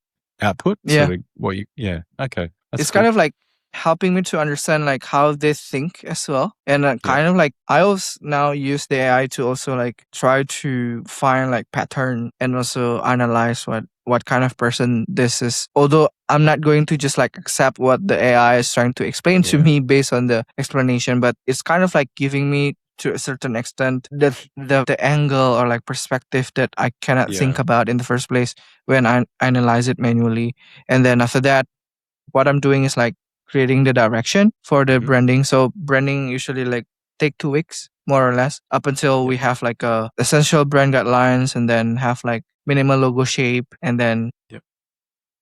Speaker 2: output?
Speaker 1: yeah.
Speaker 2: Sort of what you, yeah. Okay. That's
Speaker 1: It's kind
Speaker 2: cool.
Speaker 1: of like helping me to understand like how they think as well, and
Speaker 2: Yep.
Speaker 1: kind of like I also now use the AI to also like try to find like pattern and also analyze what kind of person this is, although I'm not going to just like accept what the AI is trying to explain to
Speaker 2: Yeah.
Speaker 1: me based on the explanation, but it's kind of like giving me to a certain extent the angle or like perspective that I cannot
Speaker 2: Yeah.
Speaker 1: think about in the first place when I analyze it manually. And then after that, what I'm doing is like creating the direction for the
Speaker 2: Mhm.
Speaker 1: branding. So branding usually like take 2 weeks more or less up until we
Speaker 2: Yep.
Speaker 1: have like essential brand guidelines, and then have like minimal logo shape, and then
Speaker 2: Yep.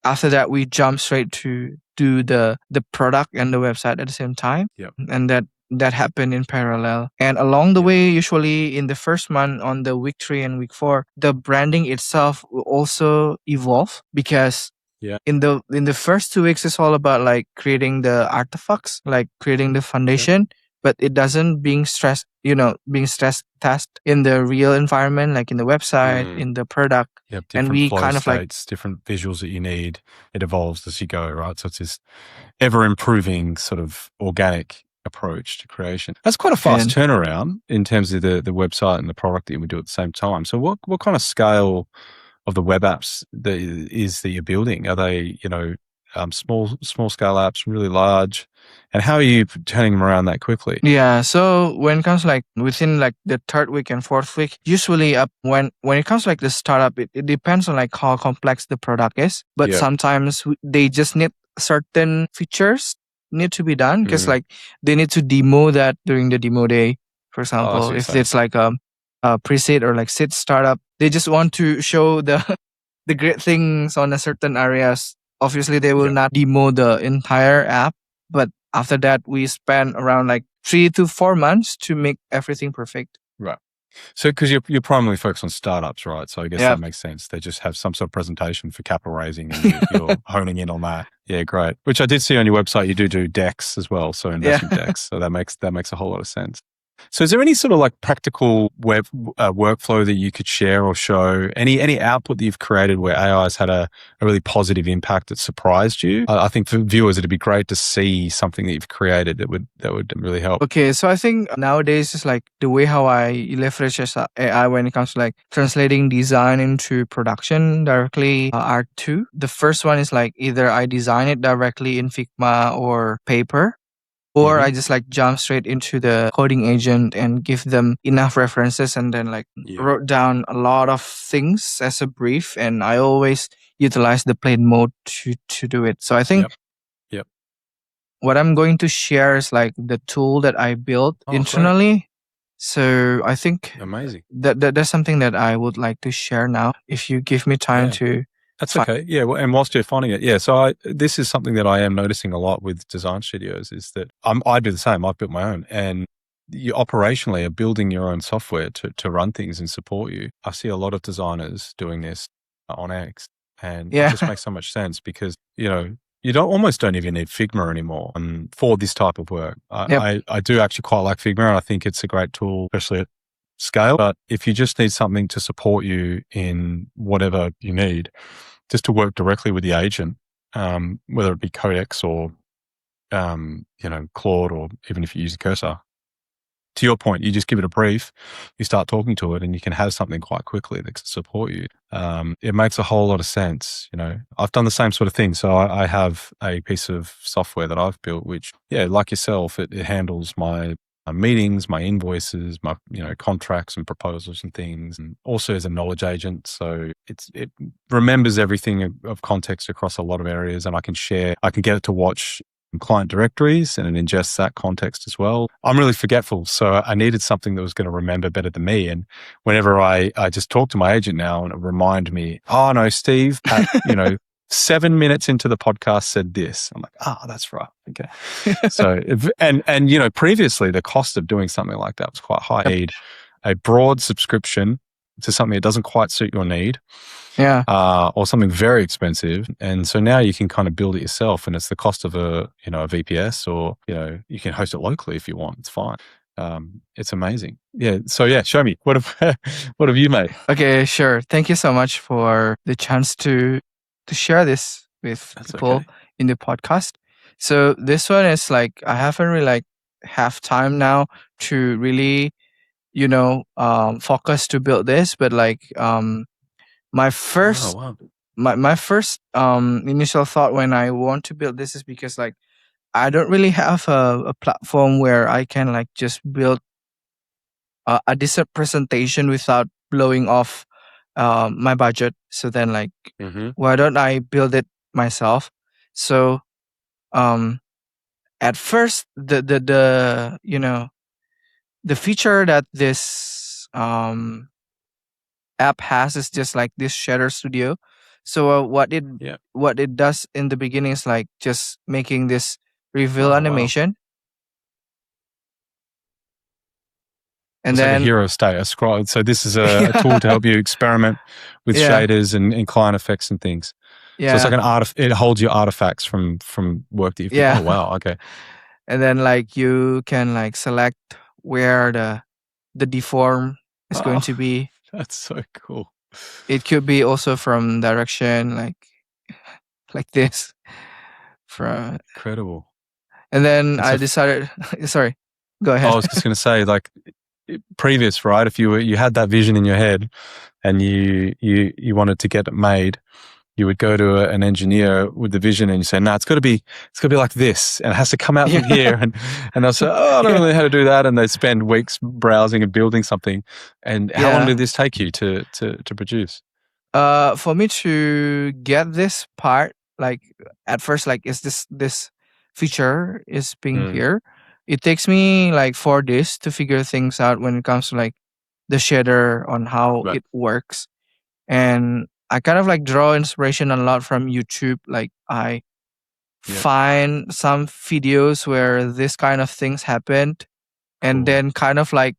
Speaker 1: after that we jump straight to do the product and the website at the same time.
Speaker 2: Yep.
Speaker 1: And that happened in parallel, and along the
Speaker 2: Yep.
Speaker 1: way, usually in the first month, on the week 3 and week 4, the branding itself will also evolve, because
Speaker 2: Yeah.
Speaker 1: in the first 2 weeks it's all about like creating the artifacts, like creating the foundation, but it doesn't being stress test in the real environment, like in the website,
Speaker 2: Mm.
Speaker 1: in the product.
Speaker 2: Yep.
Speaker 1: And
Speaker 2: Different
Speaker 1: we
Speaker 2: flow
Speaker 1: kind of like,
Speaker 2: states, different visuals that you need. It evolves as you go, right? So it's this ever improving sort of organic approach to creation. That's quite a fast
Speaker 1: and
Speaker 2: turnaround in terms of the website and the product that we do at the same time. So what kind of scale of the web apps that you're building? Are they, small scale apps, really large? And how are you turning them around that quickly?
Speaker 1: yeah, so when it comes like within like the third week and fourth week, usually up when it comes like the startup, it depends on like how complex the product is, but
Speaker 2: Yeah.
Speaker 1: sometimes they just need certain features need to be done, because like they need to demo that during the demo day, for
Speaker 2: Oh, I see
Speaker 1: example.
Speaker 2: what you're
Speaker 1: If
Speaker 2: saying.
Speaker 1: it's like a pre-seed or like seed startup, they just want to show the great things on a certain areas. Obviously they will
Speaker 2: Yep.
Speaker 1: not demo the entire app, but after that we spend around like 3 to 4 months to make everything perfect.
Speaker 2: Right. So, because you're primarily focused on startups, right? So I guess
Speaker 1: Yeah.
Speaker 2: that makes sense. They just have some sort of presentation for capital raising, and you're honing in on that. Yeah, great. Which I did see on your website. You do decks as well, so
Speaker 1: Yeah.
Speaker 2: investment decks. So that makes a whole lot of sense. So, is there any sort of like practical web workflow that you could share or show? Any output that you've created where AI has had a really positive impact that surprised you? I think for viewers, it'd be great to see something that you've created that would really help.
Speaker 1: Okay, so I think nowadays is like the way how I leverage AI when it comes to like translating design into production directly are two. The first one is like either I design it directly in Figma or paper, or I just like jump straight into the coding agent and give them enough references, and then like
Speaker 2: Yeah.
Speaker 1: wrote down a lot of things as a brief, and I always utilize the plain mode to do it. So I think
Speaker 2: Yep.
Speaker 1: what I'm going to share is like the tool that I built
Speaker 2: Oh, great.
Speaker 1: internally. So I think
Speaker 2: Amazing.
Speaker 1: that's something that I would like to share now, if you give me time
Speaker 2: Yeah.
Speaker 1: to.
Speaker 2: That's okay. Yeah. Well, and whilst you're finding it, yeah. So this is something that I am noticing a lot with design studios is that I do the same. I've built my own, and you operationally are building your own software to run things and support you. I see a lot of designers doing this on X, and it
Speaker 1: Yeah.
Speaker 2: just makes so much sense because you almost don't even need Figma anymore for this type of work.
Speaker 1: Yep.
Speaker 2: I do actually quite like Figma, and I think it's a great tool, especially at scale. But if you just need something to support you in whatever you need, just to work directly with the agent, whether it be Codex or Claude, or even if you use a cursor. To your point, you just give it a brief, you start talking to it, and you can have something quite quickly that can support you. It makes a whole lot of sense. I've done the same sort of thing. So I have a piece of software that I've built, which, like yourself, it handles my meetings, my invoices, my contracts and proposals and things, and also as a knowledge agent. So it remembers everything of context across a lot of areas, and I can get it to watch client directories, and it ingests that context as well. I'm really forgetful, so I needed something that was going to remember better than me. And whenever I just talk to my agent now, and it remind me, oh no, Steve, at 7 minutes into the podcast said this. I'm like, that's right. Okay. So, previously the cost of doing something like that was quite high. I need a broad subscription to something that doesn't quite suit your need,
Speaker 1: Yeah.
Speaker 2: or something very expensive. And so now you can kind of build it yourself, and it's the cost of a VPS, or you can host it locally if you want. It's fine. It's amazing. Yeah. So yeah, show me what have what have you made?
Speaker 1: Okay, sure. Thank you so much for the chance to share this with
Speaker 2: That's
Speaker 1: people
Speaker 2: okay.
Speaker 1: in the podcast. So this one is like I haven't really like have time now to really focus to build this, but like my
Speaker 2: Oh
Speaker 1: first
Speaker 2: wow.
Speaker 1: my first initial thought when I want to build this is because like I don't really have a platform where I can like just build a decent presentation without blowing off my budget. So then, like,
Speaker 2: Mm-hmm.
Speaker 1: why don't I build it myself? So, um, at first, the feature that this app has is just like this Shader Studio. So
Speaker 2: Yeah.
Speaker 1: what it does in the beginning is like just making this reveal
Speaker 2: Oh wow.
Speaker 1: animation, and
Speaker 2: It's like a
Speaker 1: then
Speaker 2: hero state, a scroll. So this is a tool to help you experiment with
Speaker 1: yeah,
Speaker 2: shaders and client effects and things. So it's like
Speaker 1: yeah,
Speaker 2: an it holds your artifacts from work that you've been.
Speaker 1: yeah.
Speaker 2: Oh wow. Okay.
Speaker 1: And then like you can like select where the deform is going
Speaker 2: Oh,
Speaker 1: to be.
Speaker 2: that's so cool.
Speaker 1: It could be also from direction like this from.
Speaker 2: Incredible.
Speaker 1: And then
Speaker 2: And
Speaker 1: I
Speaker 2: so
Speaker 1: decided sorry, go
Speaker 2: I
Speaker 1: ahead.
Speaker 2: was just going to say, like, previous, right? If you had that vision in your head and you wanted to get it made, you would go to an engineer with the vision and you say, "No, it's got to be like this, and it has to come out
Speaker 1: Yeah.
Speaker 2: from here." And they'll say, "Oh, I don't
Speaker 1: Yeah.
Speaker 2: really know how to do that," and they spend weeks browsing and building something. And how long
Speaker 1: Yeah.
Speaker 2: did this take you to produce?
Speaker 1: For me to get this part, like at first, like is this feature is being
Speaker 2: Mm,
Speaker 1: here, it takes me like 4 days to figure things out when it comes to like the shader on how
Speaker 2: right.
Speaker 1: it works. And I kind of like draw inspiration a lot from YouTube. Like I
Speaker 2: Yeah.
Speaker 1: find some videos where this kind of things happened, and
Speaker 2: Cool.
Speaker 1: then kind of like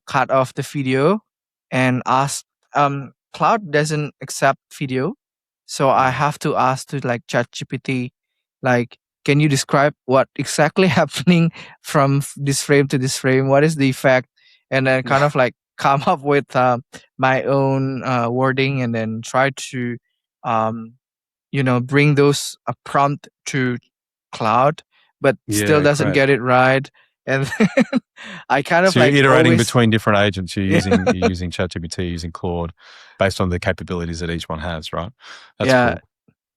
Speaker 1: cut off the video and ask. Cloud doesn't accept video, so I
Speaker 2: Right.
Speaker 1: have to ask to like ChatGPT, like, can you describe what exactly happening from this frame to this frame? What is the effect? And then kind of like come up with my own wording, and then try to um, bring those prompt to Cloud, but still
Speaker 2: Yeah.
Speaker 1: doesn't
Speaker 2: Great.
Speaker 1: get it right. And I kind of
Speaker 2: So you're
Speaker 1: like
Speaker 2: iterating
Speaker 1: always,
Speaker 2: between different agents.
Speaker 1: yeah,
Speaker 2: You're using ChatGPT, using Claude, based on the capabilities that each one has, right? That's
Speaker 1: yeah.
Speaker 2: cool.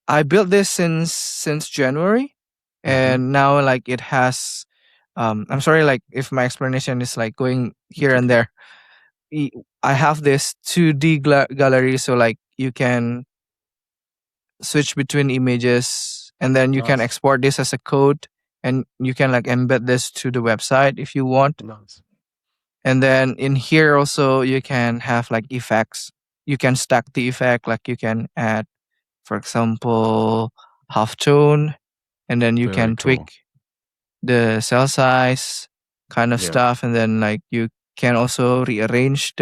Speaker 1: I built this since January,
Speaker 2: Mm-hmm.
Speaker 1: and now like it has. I'm sorry, like if my explanation is like going here
Speaker 2: It's
Speaker 1: and
Speaker 2: okay.
Speaker 1: there. E- I have this 2D gallery, so like you can switch between images, and then you can
Speaker 2: Nice.
Speaker 1: export this as a code, and you can like embed this to the website if you want.
Speaker 2: Nice.
Speaker 1: And then in here also you can have like effects. You can stack the effect, like you can add, for example, half tone, and then you
Speaker 2: Very
Speaker 1: can
Speaker 2: cool.
Speaker 1: tweak the cell size kind of
Speaker 2: Yeah.
Speaker 1: stuff. And then like you can also rearrange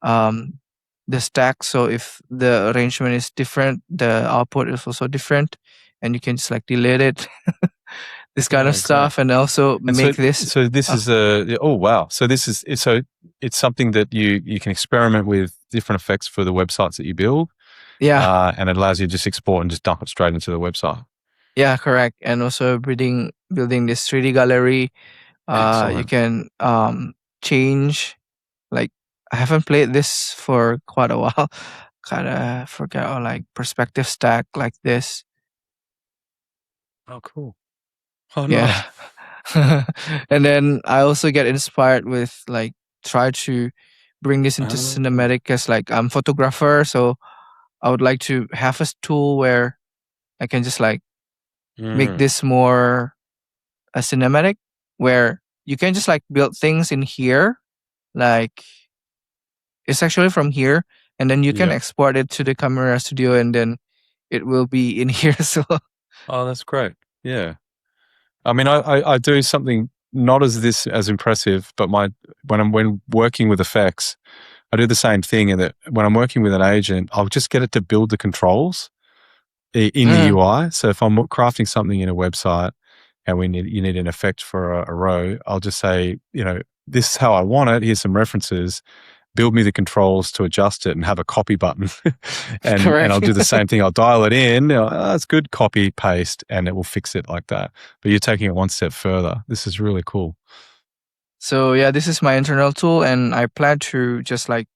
Speaker 1: um the stack. So if the arrangement is different, the output is also different, and you can just like delete it. This kind of
Speaker 2: Yeah, great.
Speaker 1: stuff, and also
Speaker 2: And
Speaker 1: make this.
Speaker 2: so this
Speaker 1: Uh,
Speaker 2: is oh wow. So this is so it's something that you can experiment with different effects for the websites that you build,
Speaker 1: yeah,
Speaker 2: and it allows you to just export and just dump it straight into the website.
Speaker 1: yeah, correct. And also building this 3D gallery. You
Speaker 2: Excellent.
Speaker 1: can change. Like I haven't played this for quite a while. Kind of forget, or like perspective stack like this.
Speaker 2: Oh, cool. Oh, nice.
Speaker 1: Yeah. And then I also get inspired with like try to bring this into
Speaker 2: Oh,
Speaker 1: cinematic, because like I'm photographer, so I would like to have a tool where I can just like make
Speaker 2: mm,
Speaker 1: this more a cinematic, where you can just like build things in here, like it's actually from here, and then you can
Speaker 2: yeah.
Speaker 1: export it to the camera studio, and then it will be in here. So
Speaker 2: Oh, that's great. Yeah. I mean, I do something not as impressive, but when working with effects, I do the same thing in that when I'm working with an agent, I'll just get it to build the controls in the UI. So if I'm crafting something in a website and you need an effect for a row, I'll just say, this is how I want it. Here's some references. Build me the controls to adjust it and have a copy button. and
Speaker 1: Correct.
Speaker 2: I'll do the same thing. I'll dial it in. That's good. Copy, paste, and it will fix it like that. But you're taking it one step further. This is really cool.
Speaker 1: So yeah, this is my internal tool, and I plan to just like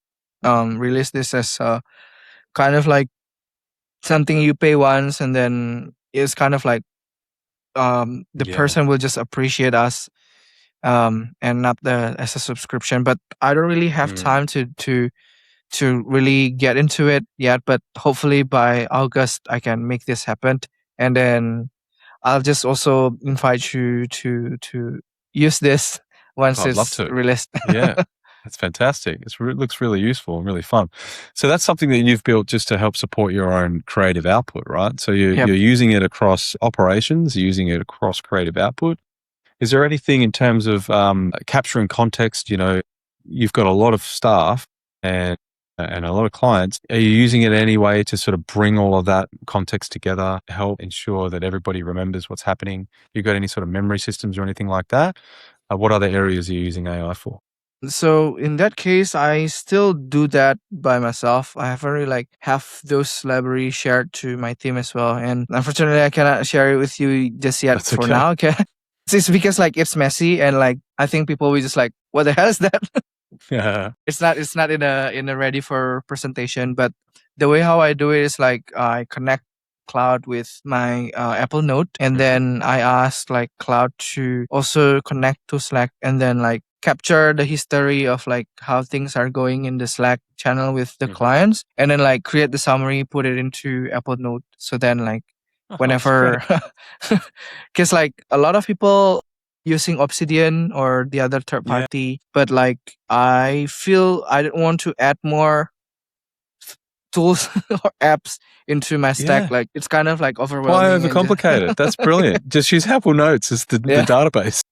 Speaker 1: release this as kind of like something you pay once, and then it's kind of like the person will just appreciate us, and not as a subscription. But I don't really have time to really get into it yet. But hopefully by August I can make this happen, and then I'll just also invite you to use this once
Speaker 2: I'd love
Speaker 1: it's
Speaker 2: to.
Speaker 1: released.
Speaker 2: Yeah, that's fantastic. It looks really useful and really fun. So that's something that you've built just to help support your own creative output, right? So
Speaker 1: Yep.
Speaker 2: you're using it across operations, you're using it across creative output. Is there anything in terms of capturing context? You've got a lot of staff and a lot of clients. Are you using it any way to sort of bring all of that context together, help ensure that everybody remembers what's happening? You got any sort of memory systems or anything like that? What other areas are you using AI for?
Speaker 1: So in that case, I still do that by myself. I haven't really like have those libraries shared to my team as well. And unfortunately, I cannot share it with you just yet
Speaker 2: That's
Speaker 1: for
Speaker 2: okay.
Speaker 1: now. Okay. It's because like it's messy, and like I think people will just like, what the hell is that?
Speaker 2: Yeah.
Speaker 1: It's not in a ready for presentation. But the way how I do it is like I connect Claude with my Apple Note, and then I ask like Claude to also connect to Slack, and then like capture the history of like how things are going in the Slack channel with the clients, and then like create the summary, put it into Apple Note. So then like whenever, because like a lot of people using Obsidian or the other third party, but like I feel I don't want to add more tools or apps into my stack.
Speaker 2: Yeah.
Speaker 1: Like it's kind of like
Speaker 2: Why
Speaker 1: overwhelming.
Speaker 2: overcomplicate it? That's brilliant. Just use Apple Notes as the database.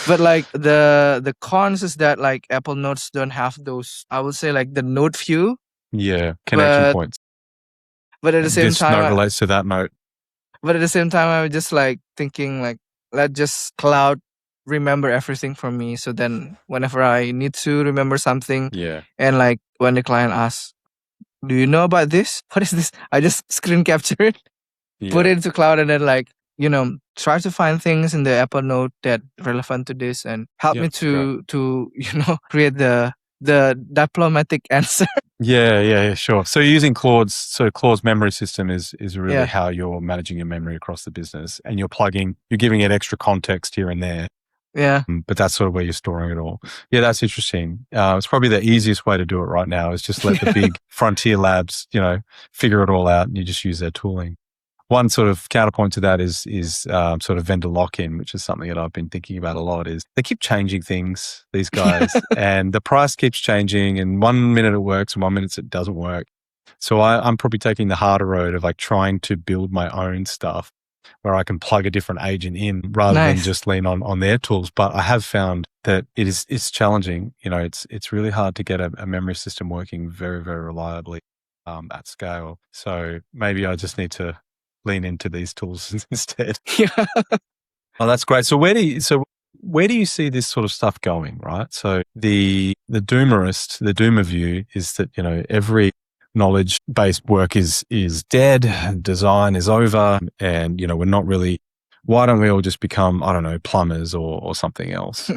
Speaker 1: But like the cons is that like Apple Notes don't have those, I would say like the note view.
Speaker 2: Yeah, connection points.
Speaker 1: But at the same
Speaker 2: This
Speaker 1: time,
Speaker 2: note relates to that note.
Speaker 1: But at the same time, I was just like thinking like, let just Cloud remember everything for me. So then whenever I need to remember something, and like when the client asks, do you know about this? What is this? I just screen capture it, put it into Cloud, and then like, try to find things in the Apple Note that relevant to this, and help me to create the diplomatic answer.
Speaker 2: Yeah, sure. So you're using Claude's memory system is really how you're managing your memory across the business, and you're giving it extra context here and there.
Speaker 1: Yeah.
Speaker 2: But that's sort of where you're storing it all. Yeah, that's interesting. It's probably the easiest way to do it right now is just let the big frontier labs, figure it all out, and you just use their tooling. One sort of counterpoint to that is sort of vendor lock-in, which is something that I've been thinking about a lot, is they keep changing things, these guys, and the price keeps changing, and 1 minute it works and 1 minute it doesn't work. So I'm probably taking the harder road of like trying to build my own stuff where I can plug a different agent in rather than just lean on their tools. But I have found that it's challenging. It's really hard to get a memory system working very, very reliably at scale. So maybe I just need to lean into these tools instead.
Speaker 1: Yeah.
Speaker 2: Oh, that's great. So where do you see this sort of stuff going, right? So the doomer view is that, every knowledge-based work is dead, design is over, and, we're not really, why don't we all just become, I don't know, plumbers or something else?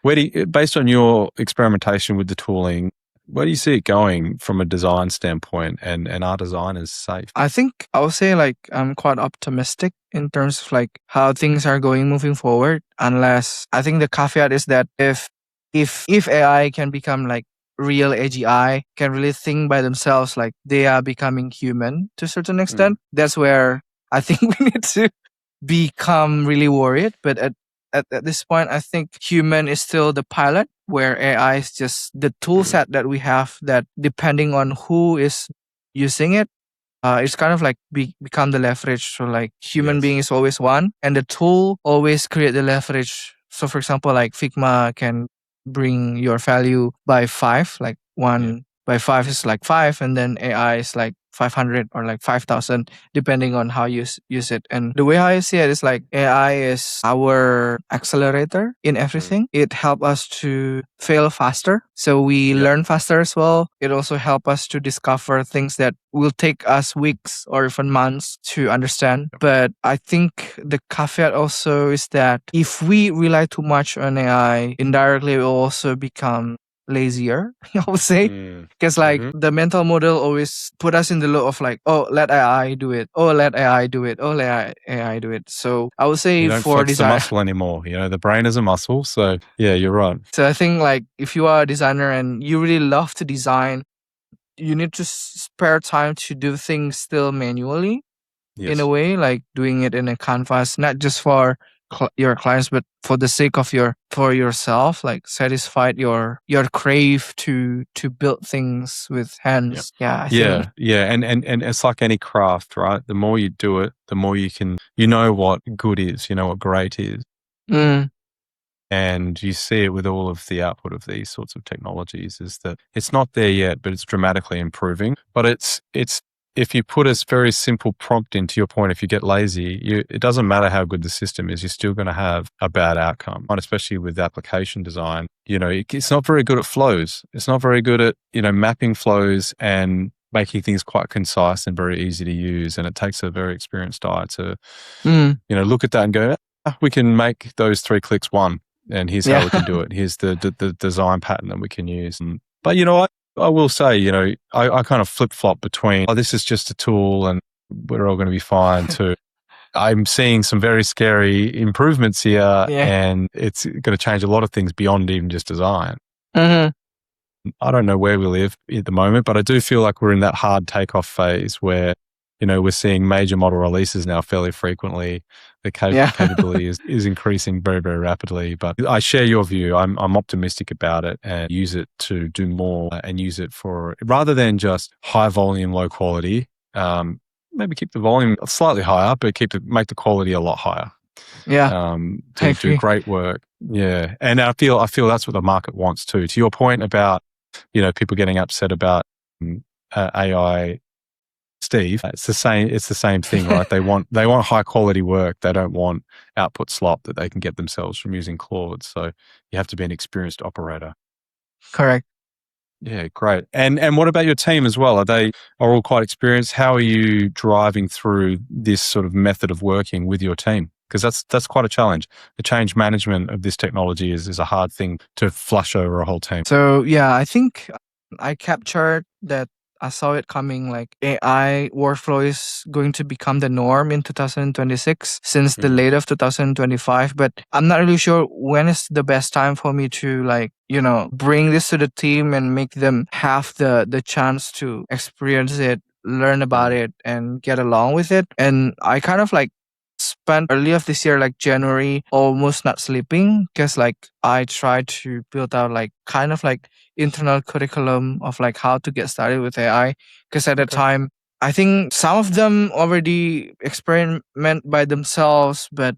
Speaker 2: Based on your experimentation with the tooling, where do you see it going from a design standpoint, and are designers safe? I
Speaker 1: think I would say like I'm quite optimistic in terms of like how things are going moving forward, unless I think the caveat is that if AI can become like real AGI, can really think by themselves, like they are becoming human to a certain extent, that's where I think we need to become really worried. But at this point, I think human is still the pilot, where AI is just the tool set that we have, that depending on who is using it, it's kind of like become the leverage. So like human being is always one, and the tool always create the leverage. So for example, like Figma can bring your value by 5, like 1 by 5 is like 5, and then AI is like 500 or like 5,000, depending on how you use it. And the way I see it is like AI is our accelerator in everything. It helps us to fail faster, so we learn faster as well. It also helps us to discover things that will take us weeks or even months to understand. But I think the caveat also is that if we rely too much on AI, indirectly we'll also become lazier, I would say. Because like the mental model always put us in the loop of like, oh, let AI do it. Oh, let AI do it. Oh, let AI do it. So I would say
Speaker 2: You don't
Speaker 1: for
Speaker 2: flex the
Speaker 1: design.
Speaker 2: muscle anymore. The brain is a muscle. So yeah, you're right.
Speaker 1: So I think like if you are a designer and you really love to design, you need to spare time to do things still manually. In a way, like doing it in a canvas, not just for your clients, but for the sake of for yourself, like satisfied your crave to build things with hands. I think.
Speaker 2: And it's like any craft, right? The more you do it, the more you know what good is, you know what great is. And you see it with all of the output of these sorts of technologies, is that it's not there yet, but it's dramatically improving. But it's if you put a very simple prompt into your point, if you get lazy, it doesn't matter how good the system is, you're still going to have a bad outcome. And especially with application design, it's not very good at flows. It's not very good at, mapping flows and making things quite concise and very easy to use. And it takes a very experienced eye to, look at that and go, we can make those 3 clicks one. And here's how we can do it. Here's the design pattern that we can use. But I will say, I kind of flip-flop between, this is just a tool and we're all going to be fine, to I'm seeing some very scary improvements here, and it's going to change a lot of things beyond even just design. I don't know where we live at the moment, but I do feel like we're in that hard takeoff phase where, we're seeing major model releases now fairly frequently. The capability is increasing very, very rapidly. But I share your view. I'm optimistic about it, and use it to do more, and use it for, rather than just high volume, low quality, maybe keep the volume slightly higher, but make the quality a lot higher. To do great work. And I feel that's what the market wants too. To your point about, people getting upset about AI, Steve, it's the same thing, right? They want high quality work. They don't want output slop that they can get themselves from using Claude. So you have to be an experienced operator.
Speaker 1: Correct.
Speaker 2: Yeah, great. And what about your team as well? Are all quite experienced? How are you driving through this sort of method of working with your team? Because that's quite a challenge. The change management of this technology is a hard thing to flush over a whole team.
Speaker 1: So I think I captured that. I saw it coming, like AI workflow is going to become the norm in 2026 since the late of 2025. But I'm not really sure when is the best time for me to bring this to the team and make them have the chance to experience it, learn about it, and get along with it. And I kind of like spent early of this year, like January, almost not sleeping, because like I tried to build out like kind of like internal curriculum of like how to get started with AI. Because at the time, I think some of them already experiment by themselves, but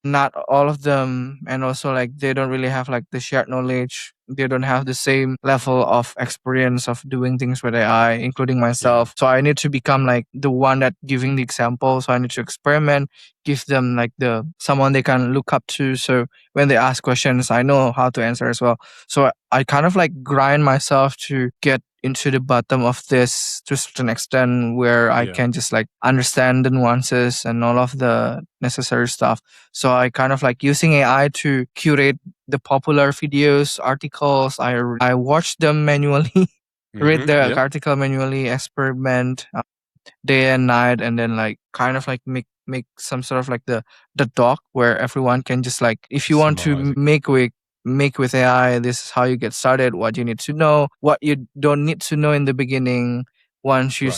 Speaker 1: not all of them. And also like they don't really have like the shared knowledge. They don't have the same level of experience of doing things with AI, including myself. So I need to become like the one that giving the example. So I need to experiment, give them like someone they can look up to. So when they ask questions, I know how to answer as well. So I kind of like grind myself to get into the bottom of this to a certain extent where I can just like understand the nuances and all of the necessary stuff. So I kind of like using AI to curate the popular videos, articles. I watch them manually, read the article manually, experiment day and night, and then like kind of like make some sort of like the doc where everyone can just like, if you want to make with AI, this is how you get started, what you need to know, what you don't need to know in the beginning. Once you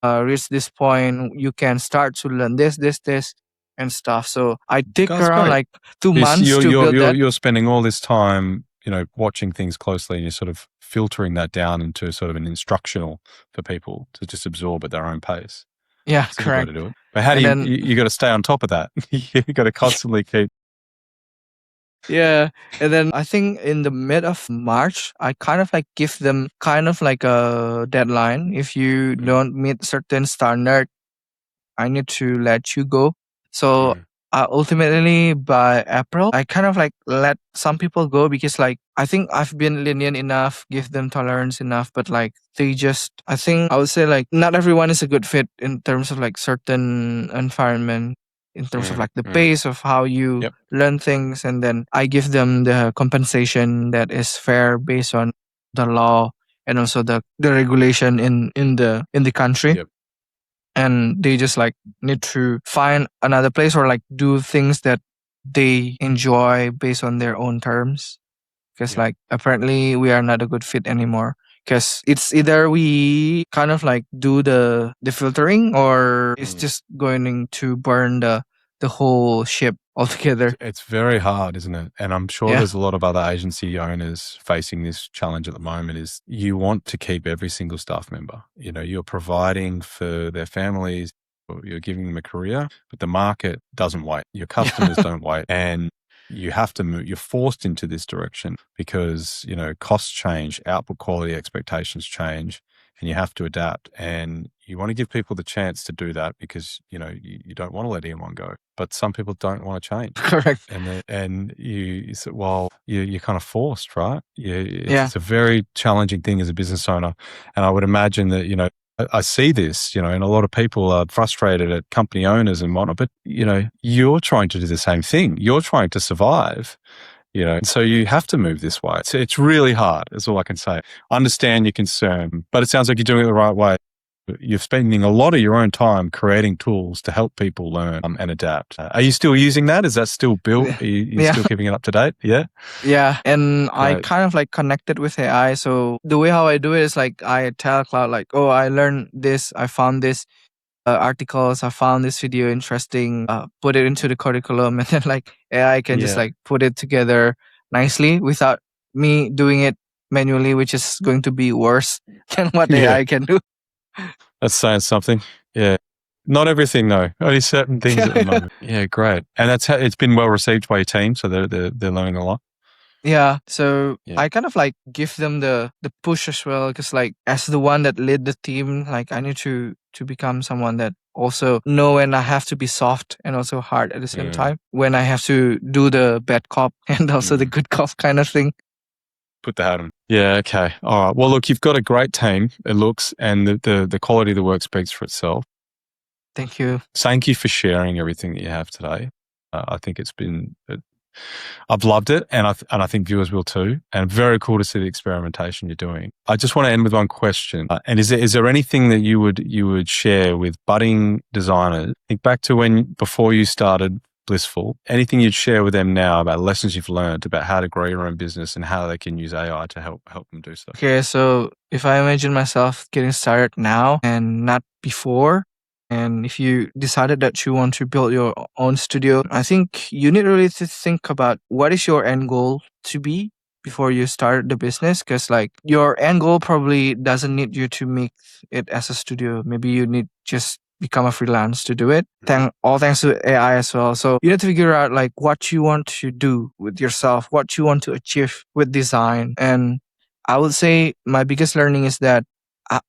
Speaker 1: reach this point, you can start to learn this and stuff. So I take around like 2 months to build that.
Speaker 2: You're spending all this time, watching things closely, and you're sort of filtering that down into sort of an instructional for people to just absorb at their own pace.
Speaker 1: Yeah,
Speaker 2: That's a good
Speaker 1: correct.
Speaker 2: way to do it. But how do you got to stay on top of that? You got to constantly keep.
Speaker 1: Yeah. And then I think in the mid of March, I kind of like give them kind of like a deadline. If you don't meet certain standard, I need to let you go. So ultimately by April, I kind of like let some people go because like I think I've been lenient enough, give them tolerance enough, but like they just, I think I would say like not everyone is a good fit in terms of like certain environment, in terms of like the pace of how you
Speaker 2: Yep.
Speaker 1: learn things. And then I give them the compensation that is fair based on the law and also the regulation in the country.
Speaker 2: Yep.
Speaker 1: And they just like need to find another place or like do things that they enjoy based on their own terms, because
Speaker 2: Yep.
Speaker 1: like apparently we are not a good fit anymore, because it's either we kind of like do the filtering or it's just going to burn the whole ship altogether.
Speaker 2: It's very hard, isn't it? And I'm sure
Speaker 1: Yeah.
Speaker 2: there's a lot of other agency owners facing this challenge at the moment. Is you want to keep every single staff member. You know, you're providing for their families, or you're giving them a career, but the market doesn't wait. Your customers don't wait. And you have to move, you're forced into this direction because, you know, costs change, output quality expectations change, and you have to adapt. And you want to give people the chance to do that because, you know, you don't want to let anyone go. But some people don't want to change.
Speaker 1: Correct.
Speaker 2: And you said, well, you're kind of forced, right?
Speaker 1: Yeah.
Speaker 2: It's a very challenging thing as a business owner. And I would imagine that, you know, I see this, you know, and a lot of people are frustrated at company owners and whatnot, but, you know, you're trying to do the same thing. You're trying to survive, you know, so you have to move this way. It's really hard, is all I can say. I understand your concern, but it sounds like you're doing it the right way. You're spending a lot of your own time creating tools to help people learn and adapt. Are you still using that? Is that still built? Are you
Speaker 1: Yeah.
Speaker 2: still keeping it up to date? Yeah.
Speaker 1: Yeah, and I
Speaker 2: Great.
Speaker 1: kind of like connected with AI. So the way how I do it is like I tell Cloud like, oh, I learned this, I found this articles, I found this video interesting, put it into the curriculum, and then like AI can just
Speaker 2: Yeah.
Speaker 1: like put it together nicely without me doing it manually, which is going to be worse than what
Speaker 2: Yeah.
Speaker 1: AI can do.
Speaker 2: That's saying something. Yeah. Not everything though. Only certain things at the moment. Yeah, great. And that's how it's been well received by your team. So they're learning a lot.
Speaker 1: Yeah, so
Speaker 2: Yeah.
Speaker 1: I kind of like give them the push as well, because like as the one that led the team, like I need to become someone that also know when I have to be soft and also hard at the same time, when I have to do the bad cop and also the good cop kind of thing.
Speaker 2: Put the hat on. Yeah. Okay. All right. Well, look, you've got a great team. It looks, and the quality of the work speaks for itself.
Speaker 1: Thank you.
Speaker 2: Thank you for sharing everything that you have today. I think I've loved it, and I think viewers will too. And very cool to see the experimentation you're doing. I just want to end with one question. And is there anything that you would share with budding designers? Think back to before you started Blissful. Anything you'd share with them now about lessons you've learned about how to grow your own business and how they can use AI to help them do so?
Speaker 1: Okay, so if I imagine myself getting started now and not before, and if you decided that you want to build your own studio, I think you need really to think about what is your end goal to be before you start the business. Because like your end goal probably doesn't need you to make it as a studio. Maybe you need just become a freelance to do it. All thanks to AI as well. So you need to figure out like what you want to do with yourself, what you want to achieve with design. And I would say my biggest learning is that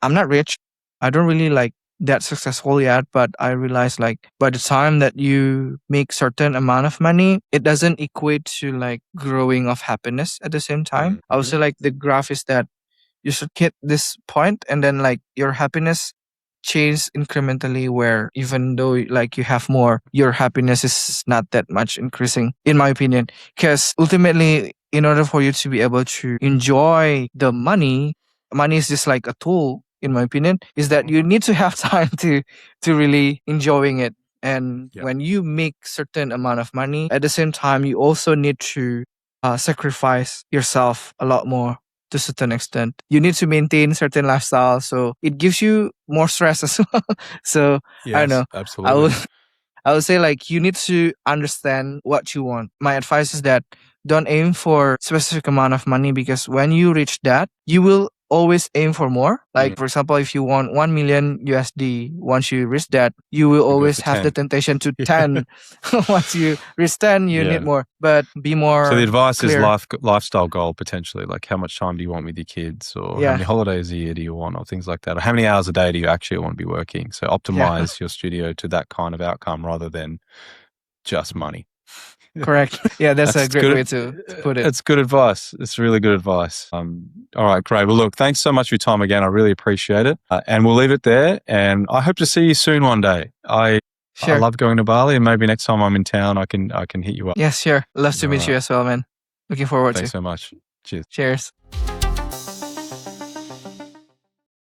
Speaker 1: I'm not rich. I don't really like that successful yet, but I realized like by the time that you make certain amount of money, it doesn't equate to like growing of happiness at the same time. I would say like the graph is that you should hit this point and then like your happiness change incrementally, where even though like you have more, your happiness is not that much increasing, in my opinion. Because ultimately, in order for you to be able to enjoy the money is just like a tool, in my opinion, is that you need to have time to really enjoying it. And when you make certain amount of money, at the same time you also need to sacrifice yourself a lot more to a certain extent. You need to maintain certain lifestyle, so it gives you more stress as well. So I don't know. I would
Speaker 2: Absolutely.
Speaker 1: I would say like you need to understand what you want. My advice is that don't aim for specific amount of money, because when you reach that, you will always aim for more. Like,
Speaker 2: Mm.
Speaker 1: for example, if you want 1 million USD, once you reach that, you will
Speaker 2: You go
Speaker 1: always
Speaker 2: for
Speaker 1: have the
Speaker 2: 10.
Speaker 1: temptation to
Speaker 2: Yeah.
Speaker 1: 10. Once you reach 10, you need
Speaker 2: Yeah.
Speaker 1: more, but be more
Speaker 2: So the advice is
Speaker 1: clear.
Speaker 2: lifestyle goal potentially, like how much time do you want with your kids, or how
Speaker 1: Yeah.
Speaker 2: many holidays a year do you want, or things like that, or how many hours a day do you actually want to be working? So
Speaker 1: Yeah.
Speaker 2: optimize your studio to that kind of outcome rather than just money.
Speaker 1: Correct. Yeah, that's a
Speaker 2: That's
Speaker 1: great way
Speaker 2: good.
Speaker 1: to put it.
Speaker 2: It's good advice. It's really good advice. All right, great. Well, look, thanks so much for your time again. I really appreciate it. And we'll leave it there. And I hope to see you soon one day. I
Speaker 1: Sure.
Speaker 2: love going to Bali, and maybe next time I'm in town, I can hit you up.
Speaker 1: Yes, sure. Love to
Speaker 2: All
Speaker 1: meet you
Speaker 2: right.
Speaker 1: as well, man. Looking forward
Speaker 2: Thanks
Speaker 1: to.
Speaker 2: so much. Cheers.
Speaker 1: Cheers.